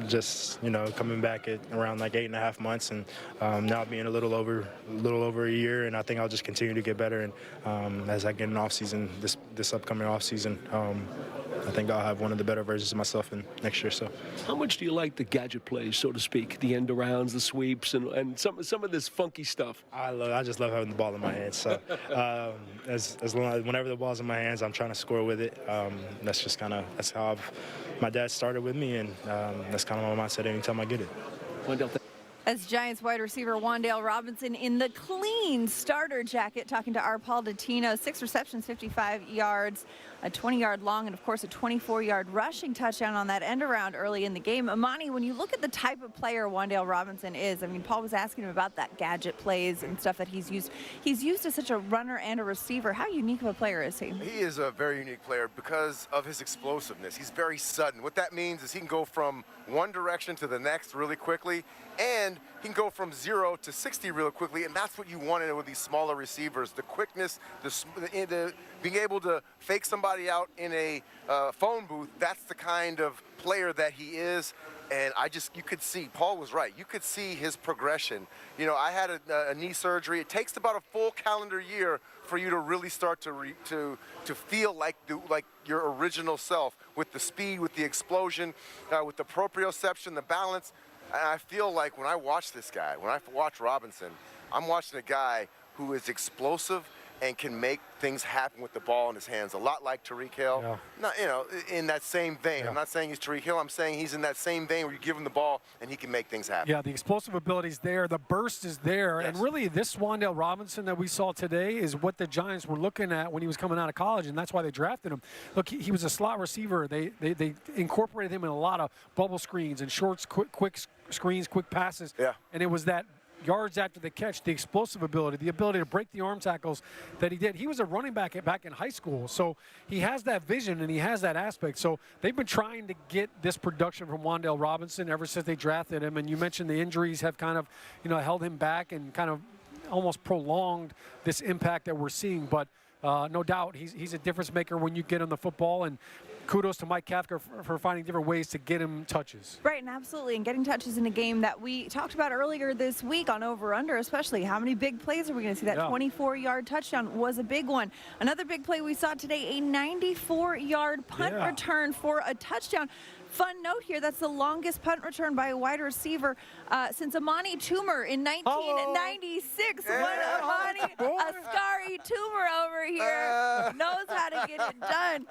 Just, you know, coming back at around like 8.5 months, and now being a little over a year, and I think I'll just continue to get better. And as I get in off season, this upcoming off season, I think I'll have one of the better versions of myself in next year. So, how much do you like the gadget plays, so to speak, the end arounds, the sweeps, and some of this funky stuff? I just love having the ball in my hands. So as long as whenever the ball's in my hands, I'm trying to score with it. That's how my dad started with me, and that's kind of my mindset anytime I get it. As Giants wide receiver Wan'Dale Robinson in the clean starter jacket, talking to our Paul Dottino. 6 receptions, 55 yards, a 20-yard long, and of course a 24-yard rushing touchdown on that end around early in the game. Amani, when you look at the type of player Wan'Dale Robinson is, I mean, Paul was asking him about that gadget plays and stuff that he's used as such a runner and a receiver. How unique of a player is he? He is a very unique player because of his explosiveness. He's very sudden. What that means is he can go from one direction to the next really quickly, and he can go from 0 to 60 real quickly, and that's what you wanted with these smaller receivers, the quickness, the being able to fake somebody out in a phone booth. That's the kind of player that he is, and you could see, Paul was right, you could see his progression. You know, I had a knee surgery. It takes about a full calendar year for you to really start to feel like your original self, with the speed, with the explosion, with the proprioception, the balance. And I feel like when I watch this guy, when I watch Robinson, I'm watching a guy who is explosive and can make things happen with the ball in his hands, a lot like Tyreek Hill. Yeah. Not, you know, in that same vein. Yeah. I'm not saying he's Tyreek Hill. I'm saying he's in that same vein where you give him the ball and he can make things happen. Yeah, the explosive ability's there. The burst is there. Yes. And really, this Wan'Dale Robinson that we saw today is what the Giants were looking at when he was coming out of college, and that's why they drafted him. Look, he was a slot receiver. They incorporated him in a lot of bubble screens and shorts, quick screens, quick passes. Yeah. And it was that yards after the catch, the explosive ability, the ability to break the arm tackles that he did. He was a running back in high school, so he has that vision and he has that aspect. So they've been trying to get this production from Wan'Dale Robinson ever since they drafted him. And you mentioned the injuries have kind of, held him back and kind of almost prolonged this impact that we're seeing. But no doubt he's a difference maker when you get him the football, and kudos to Mike Kafka for finding different ways to get him touches. Right, and absolutely, and getting touches in a game that we talked about earlier this week on Over Under, especially. How many big plays are we going to see? That 24-yard touchdown was a big one. Another big play we saw today, a 94-yard punt return for a touchdown. Fun note here, that's the longest punt return by a wide receiver since Amani Toomer in 1996. What Amani, Ascari Toomer over here knows how to get it done.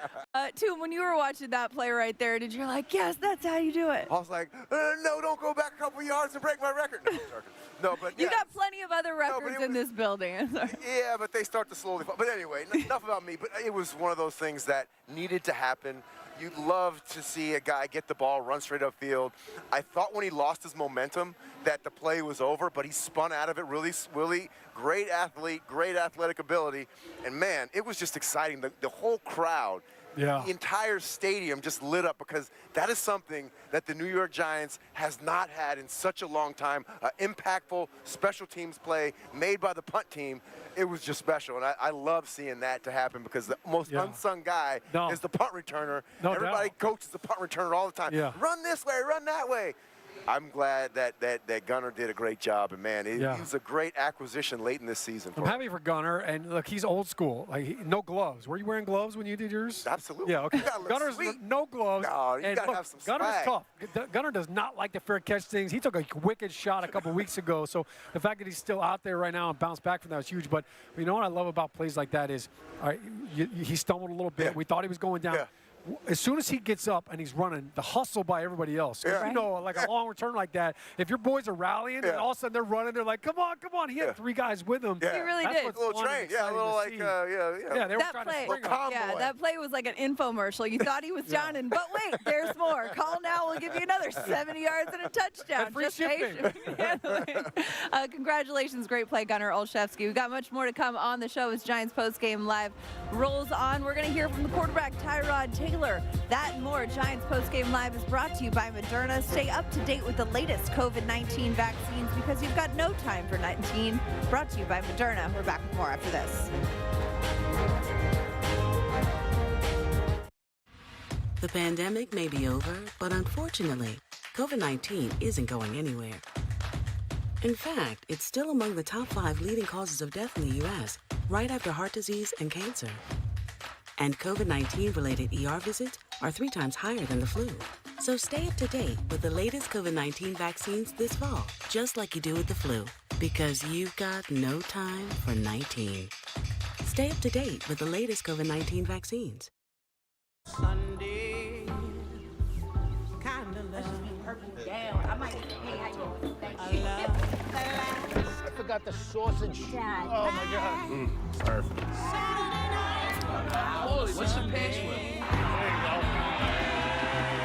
Toom, when you were watching that play right there, did you like, yes, that's how you do it? I was like, no, don't go back a couple yards and break my record. No, but you got plenty of other records in this building. Yeah, but they start to slowly fall. But anyway, enough about me. But it was one of those things that needed to happen. You'd love to see a guy get the ball, run straight upfield. I thought when he lost his momentum that the play was over, but he spun out of it really great athlete, great athletic ability. And, man, it was just exciting. The whole crowd, the entire stadium just lit up because that is something that the New York Giants has not had in such a long time. Impactful special teams play made by the punt team. It was just special, and I love seeing that to happen because the most unsung guy is the punt returner. Everybody coaches the punt returner all the time. Run this way, run that way. I'm glad that Gunner did a great job, and man, he was a great acquisition late in this season. I'm happy for Gunner, and look, he's old school. Like no gloves. Were you wearing gloves when you did yours? Absolutely. Yeah. Okay. Gunner's no gloves. No, you gotta have some Gunner's swag. tough. Gunner does not like the fair catch things. He took a wicked shot a couple weeks ago, so the fact that he's still out there right now and bounced back from that was huge. But you know what I love about plays like that is, all right, he stumbled a little bit. We thought he was going down. As soon as he gets up and he's running, the hustle by everybody else. You know, like a long return like that, if your boys are rallying and all of a sudden they're running, they're like, come on, come on. He had 3 guys with him. He really did. What's A little fun train. and Yeah, a little like, yeah, they were that trying play, to spring him. that play was like an infomercial. You thought he was down, and but wait, there's more. Call now, we'll give you another 70 yards and a touchdown. And free Just shipping. Congratulations, great play, Gunnar Olszewski. We've got much more to come on the show as Giants Postgame Live rolls on. We're going to hear from the quarterback, Tyrod Taylor. That and more. Giants Postgame Live is brought to you by Moderna. Stay up to date with the latest COVID-19 vaccines because you've got no time for 19. Brought to you by Moderna. We're back with more after this. The pandemic may be over, but unfortunately, COVID-19 isn't going anywhere. In fact, it's still among the top 5 leading causes of death in the U.S., right after heart disease and cancer. And COVID-19-related ER visits are 3 times higher than the flu. So stay up to date with the latest COVID-19 vaccines this fall, just like you do with the flu, because you've got no time for 19. Stay up to date with the latest COVID-19 vaccines. Sunday, kind of love. Down. I might. Hey, how you doing? Thank you. I forgot the sausage. Oh my God. Perfect. Holy, what's the password? There you go.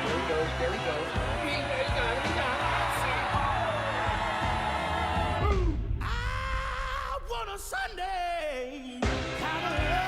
There he goes. There he goes. He got it. I want a Sunday kind of love.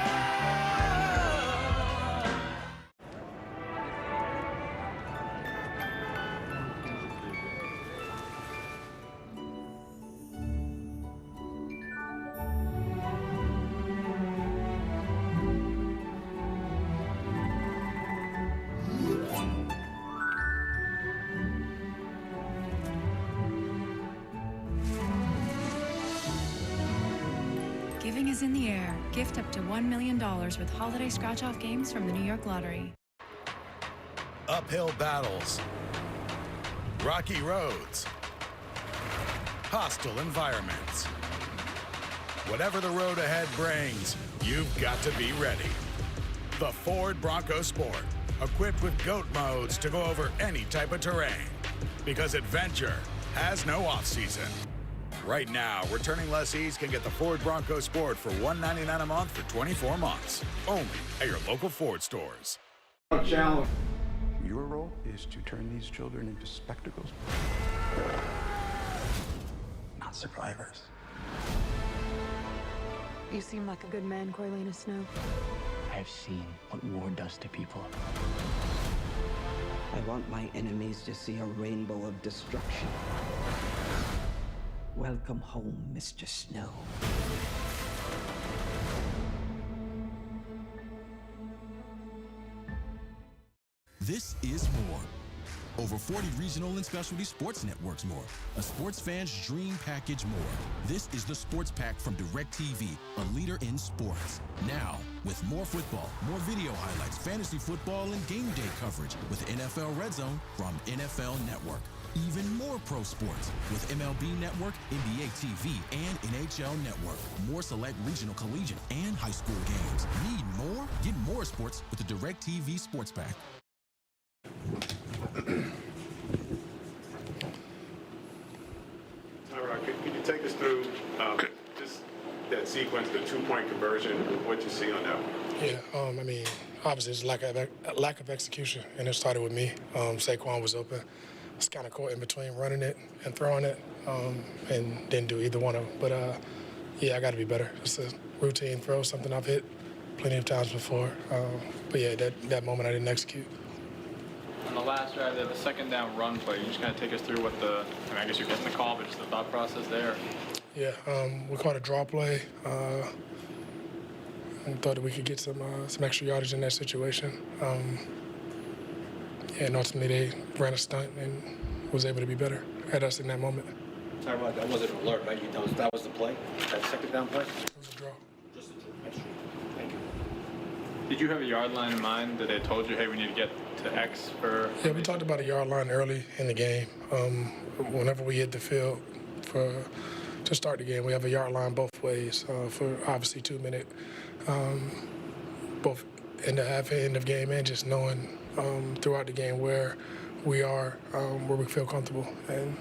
Giving is in the air. Gift up to $1 million with holiday scratch-off games from the New York Lottery. Uphill battles, rocky roads, hostile environments. Whatever the road ahead brings, you've got to be ready. The Ford Bronco Sport, equipped with GOAT modes to go over any type of terrain. Because adventure has no off-season. Right now, returning lessees can get the Ford Bronco Sport for $199 a month for 24 months. Only at your local Ford stores. Challenge. Your role is to turn these children into spectacles, not survivors. You seem like a good man, Corleone Snow. I have seen what war does to people. I want my enemies to see a rainbow of destruction. Welcome home, Mr. Snow. This is more. Over 40 regional and specialty sports networks more. A sports fan's dream package more. This is the Sports Pack from DirecTV, a leader in sports. Now, with more football, more video highlights, fantasy football, and game day coverage with NFL Red Zone from NFL Network. Even more pro sports with MLB Network, NBA TV, and NHL Network. More select regional, collegiate, and high school games. Need more? Get more sports with the DirecTV Sports Pack. Tyrod, could you take us through just that sequence, the two-point conversion, what you see on that one? Yeah, I mean, obviously it's lack of execution, and it started with me. Saquon was open. I was kind of caught in between running it and throwing it, and didn't do either one of them. But, yeah, I got to be better. It's a routine throw, something I've hit plenty of times before. But, yeah, that moment I didn't execute. On the last drive there, the second down run play, you just kind of take us through what I guess you're getting the call, but just the thought process there. Yeah, we caught a draw play. And thought that we could get some extra yardage in that situation. And ultimately they ran a stunt and was able to be better at us in that moment. Tyrod, that wasn't an alert, right? That was the play? That second down play? It was a draw. Just a draw. Thank you. Did you have a yard line in mind that they told you, hey, we need to get to X for? Yeah, we talked about a yard line early in the game. Whenever we hit the field to start the game, we have a yard line both ways for obviously 2 minute, both in the half and end of game, and just knowing throughout the game where we are, where we feel comfortable. And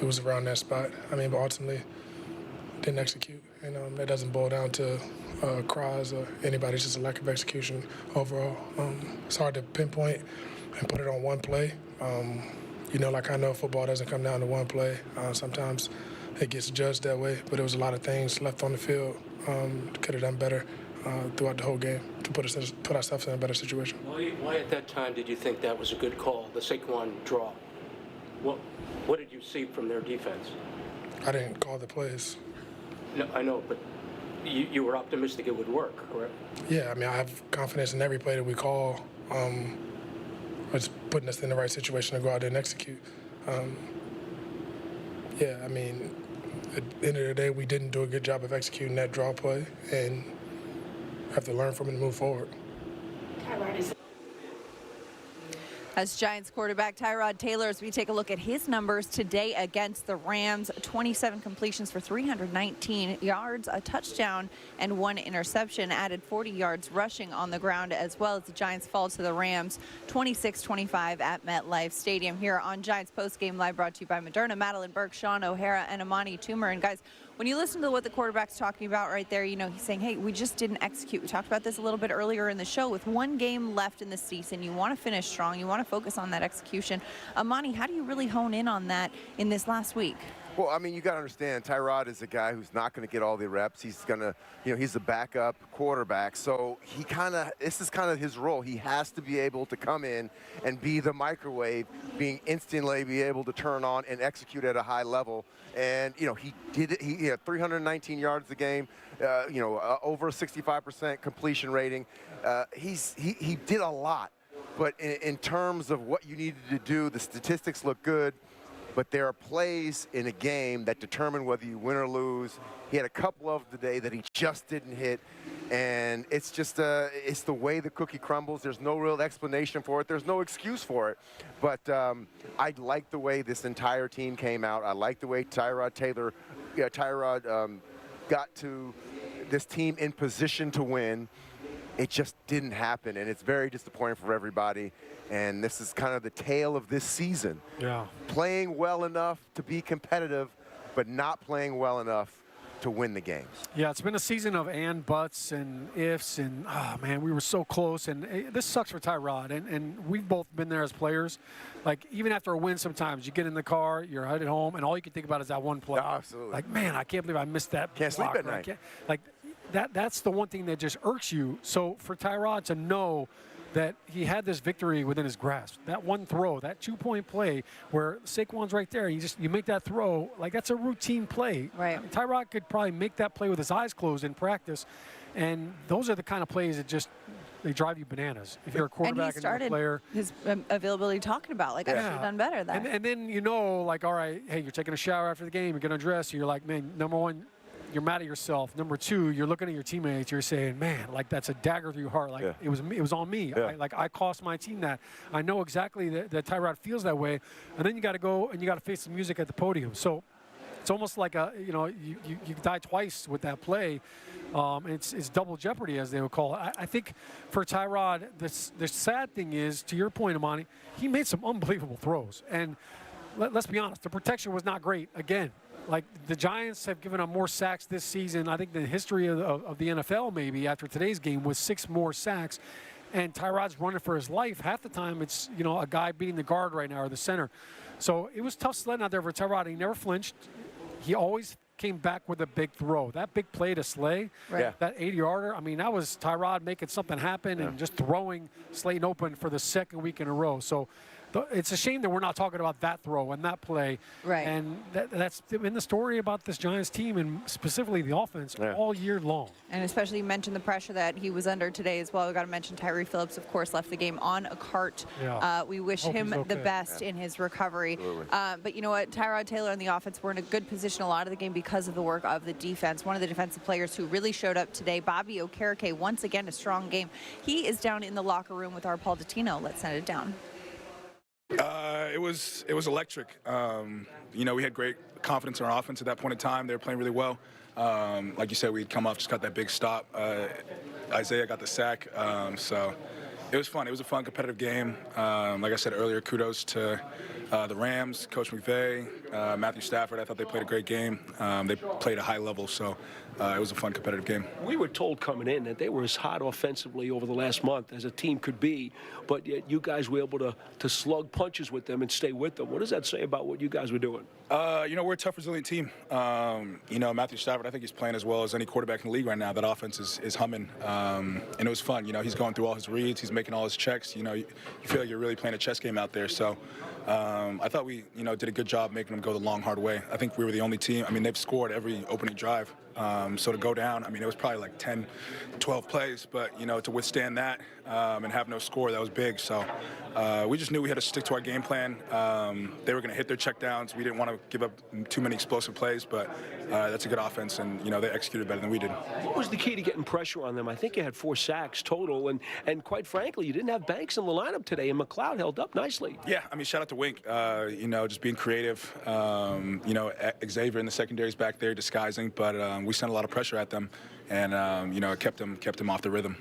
it was around that spot. I mean, but ultimately didn't execute. And that doesn't boil down to cries or anybody. It's just a lack of execution overall. It's hard to pinpoint and put it on one play. Like I know football doesn't come down to one play. Sometimes it gets judged that way, but there was a lot of things left on the field. Could have done better throughout the whole game to put ourselves in a better situation. Why at that time did you think that was a good call, the Saquon draw? What did you see from their defense? I didn't call the plays. No, I know, but you were optimistic it would work, correct? Yeah, I mean, I have confidence in every play that we call. It's putting us in the right situation to go out there and execute. Yeah, I mean, at the end of the day, we didn't do a good job of executing that draw play and have to learn from it and move forward. As Giants quarterback Tyrod Taylor, as we take a look at his numbers today against the Rams, 27 completions for 319 yards, a touchdown, and 1 interception, added 40 yards rushing on the ground as well as the Giants fall to the Rams 26-25 at MetLife Stadium. Here on Giants Postgame Live, brought to you by Moderna, Madelyn Burke, Shaun, O'Hara, and Amani, Toomer. And guys, when you listen to what the quarterback's talking about right there, he's saying, hey, we just didn't execute. We talked about this a little bit earlier in the show. With one game left in the season, you want to finish strong. You want to focus on that execution. Amani, how do you really hone in on that in this last week? Well, I mean, you got to understand, Tyrod is a guy who's not going to get all the reps. He's going to, he's a backup quarterback. So this is kind of his role. He has to be able to come in and be the microwave, being instantly be able to turn on and execute at a high level. And, he did it. He had 319 yards a game, over a 65% completion rating. He did a lot. But in terms of what you needed to do, the statistics look good. But there are plays in a game that determine whether you win or lose. He had a couple of the day that he just didn't hit. And it's just, it's the way the cookie crumbles. There's no real explanation for it. There's no excuse for it. But I like the way this entire team came out. I like the way Tyrod Taylor, got to this team in position to win. It just didn't happen, and it's very disappointing for everybody. And this is kind of the tale of this season. Yeah. Playing well enough to be competitive, but not playing well enough to win the games. Yeah, it's been a season of and buts and ifs, and man, we were so close. And this sucks for Tyrod, and we've both been there as players. Like, even after a win, sometimes you get in the car, you're headed home, and all you can think about is that one play. Oh, absolutely. Like, man, I can't believe I missed that. Can't sleep at night. That's the one thing that just irks you. So for Tyrod to know that he had this victory within his grasp, that one throw, that 2-point play where Saquon's right there, you make that throw, like that's a routine play. Right. I mean, Tyrod could probably make that play with his eyes closed in practice, and those are the kind of plays that just they drive you bananas. If you're a quarterback and you're a player. His availability talking about, like, I should have done better there. And then, like, all right, hey, you're taking a shower after the game, you're going to dress, you're like, man, number one, you're mad at yourself. Number two, you're looking at your teammates. You're saying, man, like that's a dagger through your heart. Like it was me, it was on me. I cost my team that. I know exactly that Tyrod feels that way. And then you got to go and you got to face the music at the podium. So it's almost like you die twice with that play. It's double jeopardy, as they would call it. I think for Tyrod, the sad thing is, to your point, Amani, he made some unbelievable throws. And let's be honest, the protection was not great again. Like, the Giants have given up more sacks this season, I think, the history of the NFL maybe after today's game was 6 more sacks. And Tyrod's running for his life. Half the time it's, a guy beating the guard right now or the center. So it was tough sledding out there for Tyrod. He never flinched. He always came back with a big throw. That big play to Slay, that 80-yarder, I mean, that was Tyrod making something happen and just throwing Slayton open for the second week in a row. So it's a shame that we're not talking about that throw and that play. Right. And that's been the story about this Giants team and specifically the offense all year long. And especially you mentioned the pressure that he was under today as well. We've got to mention Tyree Phillips, of course, left the game on a cart. We wish him the best in his recovery. But you know what? Tyrod Taylor and the offense were in a good position a lot of the game because of the work of the defense. One of the defensive players who really showed up today, Bobby Okereke, once again a strong game. He is down in the locker room with our Paul Dottino. Let's send it down. It was electric. We had great confidence in our offense at that point in time. They were playing really well. Like you said, we'd come off, just got that big stop. Isaiah got the sack. So it was fun. It was a fun, competitive game. Like I said earlier, kudos to the Rams, Coach McVay, Matthew Stafford. I thought they played a great game. They played a high level, so it was a fun, competitive game. We were told coming in that they were as hot offensively over the last month as a team could be, but yet you guys were able to slug punches with them and stay with them. What does that say about what you guys were doing? We're a tough, resilient team. Matthew Stafford, I think he's playing as well as any quarterback in the league right now. That offense is humming, and it was fun. He's going through all his reads. He's making all his checks. You feel like you're really playing a chess game out there. So I thought we, did a good job making them go the long, hard way. I think we were the only team. I mean, they've scored every opening drive. So to go down, I mean, it was probably like 10, 12 plays, but, to withstand that and have no score, that was big. So we just knew we had to stick to our game plan. They were going to hit their checkdowns. We didn't want to give up too many explosive plays, but that's a good offense, and, they executed better than we did. What was the key to getting pressure on them? I think you had 4 sacks total, and quite frankly, you didn't have Banks in the lineup today, and McLeod held up nicely. Yeah, I mean, shout out to Wink, just being creative. Xavier in the secondary is back there disguising, but we sent a lot of pressure at them, and it kept them off the rhythm.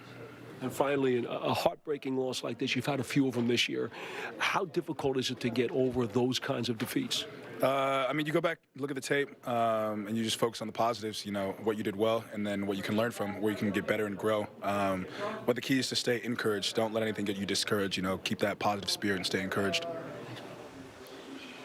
And finally, a heartbreaking loss like this, you've had a few of them this year. How difficult is it to get over those kinds of defeats? You go back, look at the tape, and you just focus on the positives, what you did well, and then what you can learn from, where you can get better and grow. But the key is to stay encouraged. Don't let anything get you discouraged. Keep that positive spirit and stay encouraged.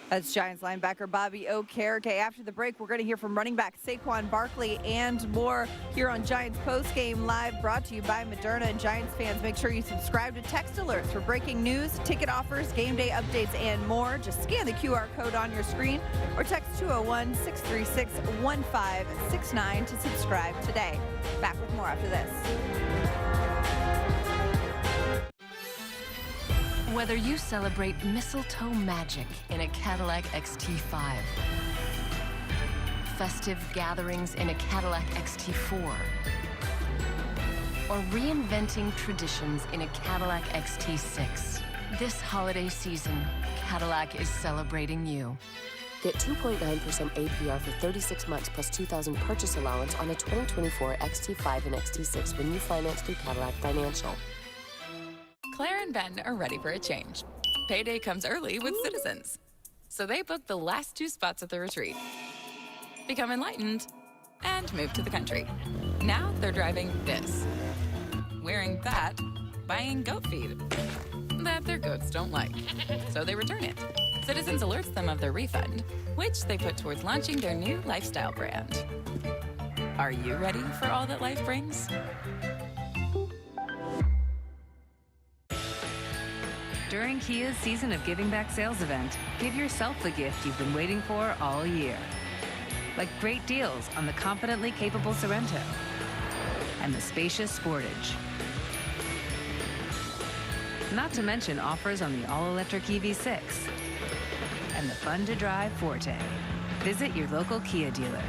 That's Giants linebacker Bobby Okereke. After the break, we're going to hear from running back Saquon Barkley and more here on Giants Postgame Live, brought to you by Moderna. And Giants fans, make sure you subscribe to text alerts for breaking news, ticket offers, game day updates, and more. Just scan the QR code on your screen or text 201-636-1569 to subscribe today. Back with more after this. Whether you celebrate mistletoe magic in a Cadillac XT5, festive gatherings in a Cadillac XT4, or reinventing traditions in a Cadillac XT6, this holiday season, Cadillac is celebrating you. Get 2.9% APR for 36 months plus $2,000 purchase allowance on a 2024 XT5 and XT6 when you finance through Cadillac Financial. Claire and Ben are ready for a change. Payday comes early with Citizens. So they booked the last 2 spots at the retreat, become enlightened, and move to the country. Now they're driving this, wearing that, buying goat feed that their goats don't like. So they return it. Citizens alerts them of their refund, which they put towards launching their new lifestyle brand. Are you ready for all that life brings? During Kia's Season of Giving Back sales event, give yourself the gift you've been waiting for all year. Like great deals on the confidently capable Sorrento and the spacious Sportage. Not to mention offers on the all-electric EV6 and the fun-to-drive Forte. Visit your local Kia dealer.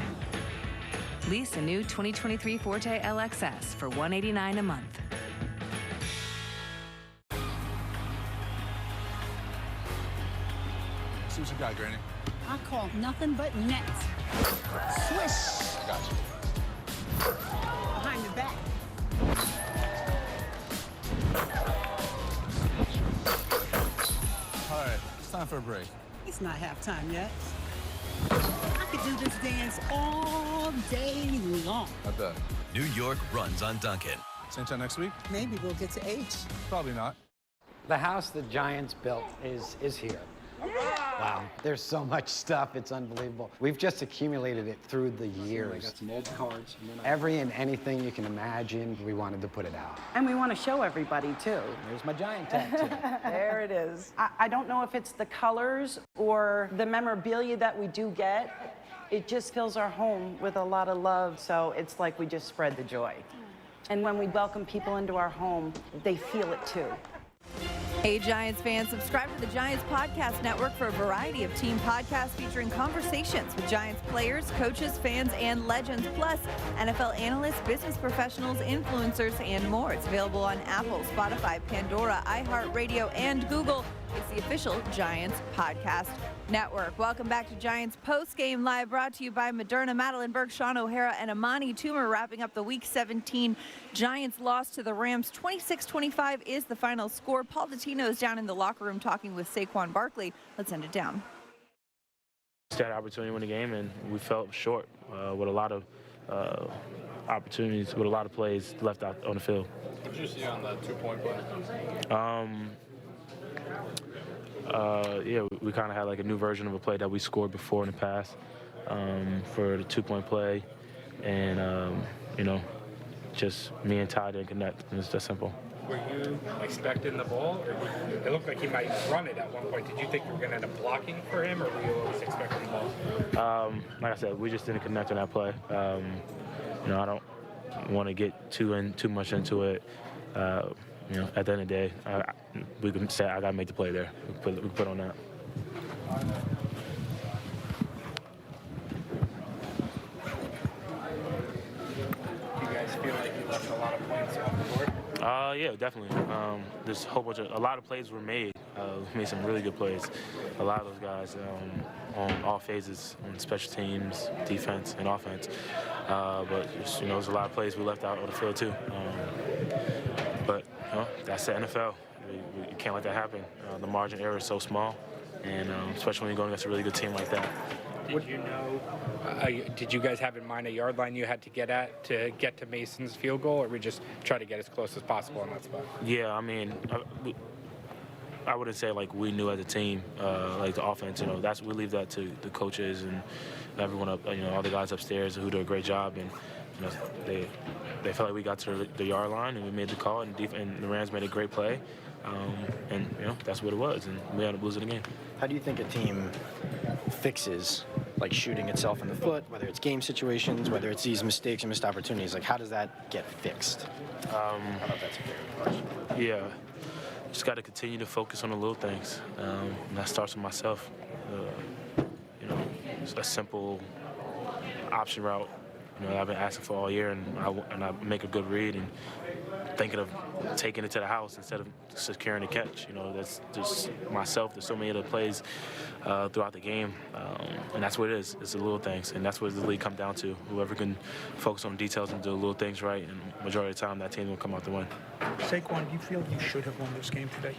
Lease a new 2023 Forte LXS for $189 a month. See what you got, Granny. I call nothing but nets. Swish. I got you. Behind the back. All right, it's time for a break. It's not halftime yet. I could do this dance all day long. Not bad. New York runs on Duncan. Same time next week? Maybe we'll get to H. Probably not. The house the Giants built is here. Wow, there's so much stuff, it's unbelievable. We've just accumulated it through the years. I got some old cards. Every and anything you can imagine, we wanted to put it out. And we want to show everybody, too. There's my Giant tattoo. There it is. I don't know if it's the colors or the memorabilia that we do get. It just fills our home with a lot of love, so it's like we just spread the joy. And when we welcome people into our home, they feel it, too. Hey, Giants fans, subscribe to the Giants Podcast Network for a variety of team podcasts featuring conversations with Giants players, coaches, fans, and legends, plus NFL analysts, business professionals, influencers, and more. It's available on Apple, Spotify, Pandora, iHeartRadio, and Google. It's the official Giants Podcast Network. Welcome back to Giants Postgame Live, brought to you by Moderna. Madelyn Burke, Shaun O'Hara, and Amani. Toomer wrapping up the Week 17 Giants loss to the Rams. 26-25 is the final score. Paul Dottino is down in the locker room talking with Saquon Barkley. Let's end it down. Just had an opportunity to win the game, and we felt short with a lot of opportunities, with a lot of plays left out on the field. What did you see on the two-point play? Yeah, we kind of had like a new version of a play that we scored before in the past for the two-point play, and you know, just me and Ty didn't connect. It's that simple. Were you expecting the ball, or it looked like he might run it at one point? Did you think you were going to end up blocking for him, or were you always expecting the ball? Like I said, we just didn't connect on that play. You know, I don't want to get too much into it. You know, at the end of the day, we can say I got to make the play there. We put on that. Do you guys feel like you left a lot of points off the board? Yeah, definitely. There's a lot of plays were made. We made some really good plays. A lot of those guys on all phases, on special teams, defense, and offense. But just, you know, there's a lot of plays we left out on the field too. But you know, that's the NFL. You can't let that happen. The margin error is so small, and especially when you're going against a really good team like that. Did you know? Did you guys have in mind a yard line you had to get at to get to Mason's field goal, or we just try to get as close as possible on that spot? Yeah, I mean, I wouldn't say like we knew as a team, like the offense. You know, we leave that to the coaches and everyone up. You know, all the guys upstairs who do a great job, and you know, they felt like we got to the yard line and we made the call, and the Rams made a great play. And you know, that's what it was, and we ended up losing the game. How do you think a team fixes like shooting itself in the foot, whether it's game situations, whether it's these mistakes and missed opportunities? Like, how does that get fixed? I don't know if that's a fair question. Yeah, just got to continue to focus on the little things. And that starts with myself. You know, it's a simple option route. You know, I've been asking for all year, and I make a good read and thinking of taking it to the house instead of securing a catch. You know, that's just myself. There's so many other plays throughout the game, and that's what it is. It's the little things, and that's what the league comes down to. Whoever can focus on the details and do the little things right, and majority of the time, that team will come out to win. Saquon, do you feel you should have won this game today?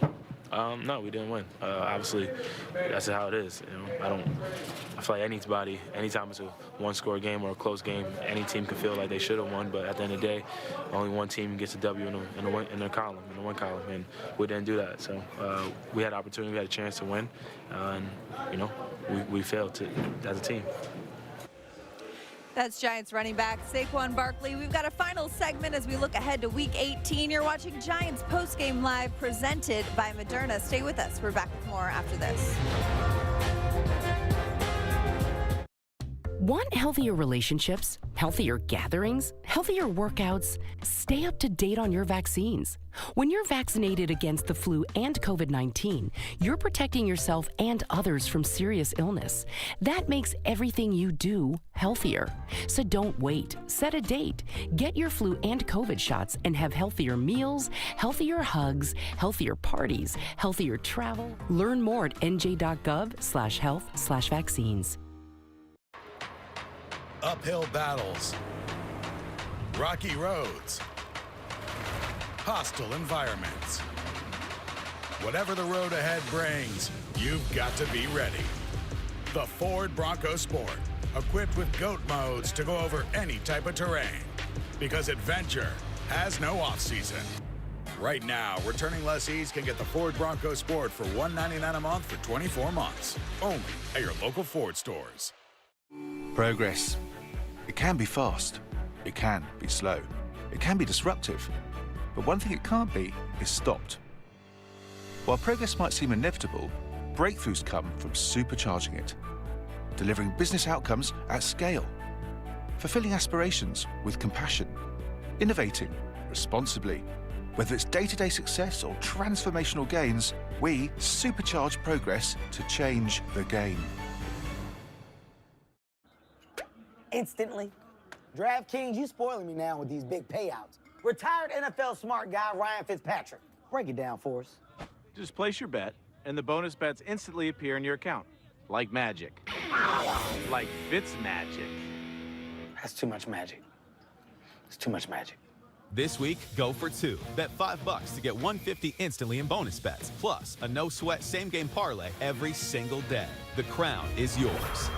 No, we didn't win. Obviously, that's how it is. You know, I feel like anybody, anytime it's a one-score game or a close game, any team can feel like they should have won. But at the end of the day, only one team gets a W in the one column, and we didn't do that. So we had opportunity, we had a chance to win, and you know, we failed as a team. That's Giants running back Saquon Barkley. We've got a final segment as we look ahead to Week 18. You're watching Giants Postgame Live presented by Moderna. Stay with us. We're back with more after this. Want healthier relationships, healthier gatherings, healthier workouts? Stay up to date on your vaccines. When you're vaccinated against the flu and COVID-19, you're protecting yourself and others from serious illness. That makes everything you do healthier. So don't wait. Set a date. Get your flu and COVID shots and have healthier meals, healthier hugs, healthier parties, healthier travel. Learn more at nj.gov/health/vaccines. Uphill battles, rocky roads, hostile environments. Whatever the road ahead brings, you've got to be ready. The Ford Bronco Sport, equipped with GOAT modes to go over any type of terrain, because adventure has no off-season. Right now, returning lessees can get the Ford Bronco Sport for $199 a month for 24 months, only at your local Ford stores. Progress. It can be fast. It can be slow. It can be disruptive. But one thing it can't be is stopped. While progress might seem inevitable, breakthroughs come from supercharging it, delivering business outcomes at scale, fulfilling aspirations with compassion, innovating responsibly. Whether it's day-to-day success or transformational gains, we supercharge progress to change the game. Instantly. DraftKings, you spoiling me now with these big payouts. Retired NFL smart guy Ryan Fitzpatrick. Break it down for us. Just place your bet, and the bonus bets instantly appear in your account. Like magic. Like Fitz magic. That's too much magic. It's too much magic. This week, go for two. Bet $5 to get $150 instantly in bonus bets. Plus, a no-sweat same-game parlay every single day. The crown is yours.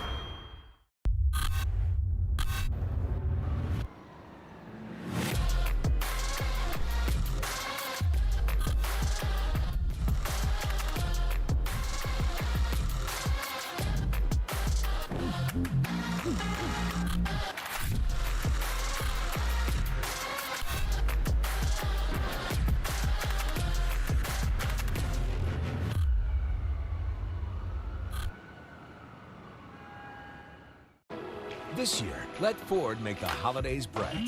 This year, let Ford make the holidays bright.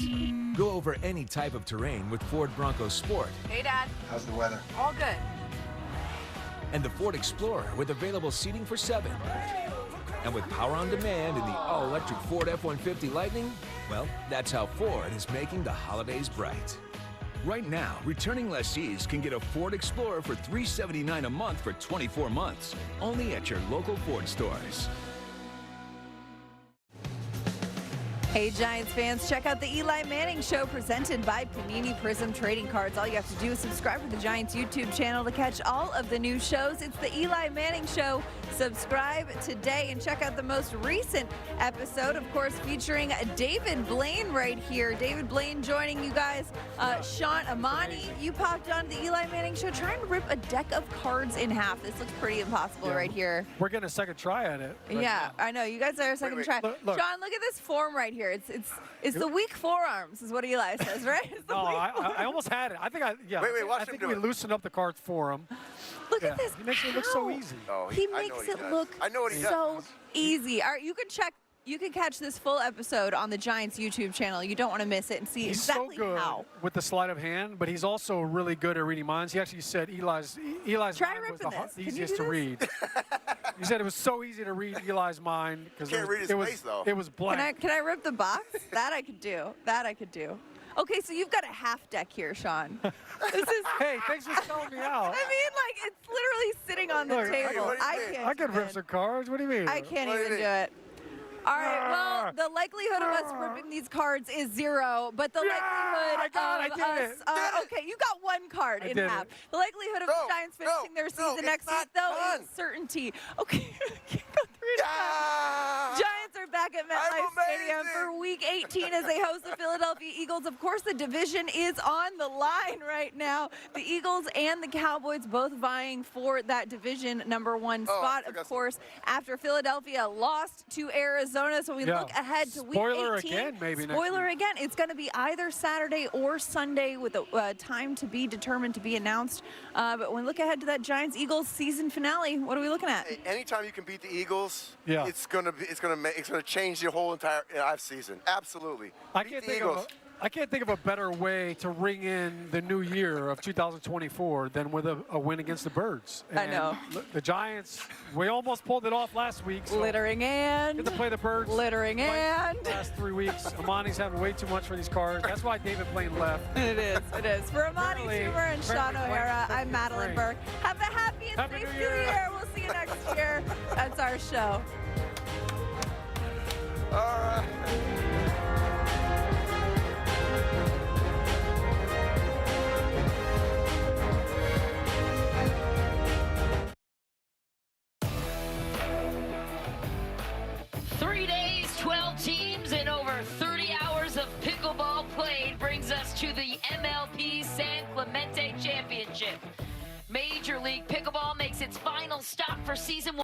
Go over any type of terrain with Ford Bronco Sport. Hey, Dad. How's the weather? All good. And the Ford Explorer with available seating for 7. And with power on demand in the all-electric Ford F-150 Lightning, well, that's how Ford is making the holidays bright. Right now, returning lessees can get a Ford Explorer for $379 a month for 24 months, only at your local Ford stores. Hey, Giants fans, check out the Eli Manning Show presented by Panini Prism Trading Cards. All you have to do is subscribe to the Giants YouTube channel to catch all of the new shows. It's the Eli Manning Show. Subscribe today and check out the most recent episode, of course, featuring David Blaine right here. David Blaine joining you guys. Shaun, Amani, you popped on the Eli Manning Show trying to rip a deck of cards in half. This looks pretty impossible right here. We're getting a second try at it. Yeah, I know. You guys are a second try. Look. Shaun, look at this form right here. It's the weak forearms, is what Eli says, right? No, I almost had it. I think watch I him think do we it. loosened up the cards for him. Look at this. He makes it look so easy. Oh, He makes it look so easy. All right, you can catch this full episode on the Giants YouTube channel. You don't want to miss it and see He's exactly so good how. with the sleight of hand, but he's also really good at reading minds. He actually said Eli's Try mind was ripping the this. Can you easiest do to this? read. He said it was so easy to read Eli's mind because Can't read his face, though. It was blank. Can I rip the box? That I could do. Okay, so you've got a half deck here, Shaun. This is. Hey, thanks for telling me out. I mean, like, it's literally sitting on the Look, table. I can rip some cards. What do you mean? I can't even do it. All right, well, the likelihood of us ripping these cards is 0, but the likelihood I of did us... it. Okay, you got one card in did half. it. The likelihood of the Giants finishing their season next week, though, is certainty. Okay, can't go through it. Giants are back at MetLife Stadium for Week 18 as they host the Philadelphia Eagles. Of course, the division is on the line right now. The Eagles and the Cowboys both vying for that division #1 spot, of course, after Philadelphia lost to Arizona. So we look ahead to Week 18. Spoiler again, maybe next Spoiler week. again. It's going to be either Saturday or Sunday with a time to be determined, to be announced. But when we look ahead to that Giants-Eagles season finale, what are we looking at? Anytime you can beat the Eagles, Yeah. it's gonna it's going to change the whole entire season. Absolutely. I can't think of a better way to ring in the new year of 2024 than with a win against the Birds. And I know. The Giants, we almost pulled it off last week. So Littering and. Get to play the Birds. Littering and. Last 3 weeks. Amani's having way too much for these cards. That's why David Blaine left. It is. It is. For Amani, Toomer, and Shaun O'Hara, I'm Madelyn Burke. Have a happy and safe New Year. We'll see you next year. That's our show. All right. Teams and over 30 hours of pickleball played brings us to the MLP San Clemente Championship. Major League Pickleball makes its final stop for season 1.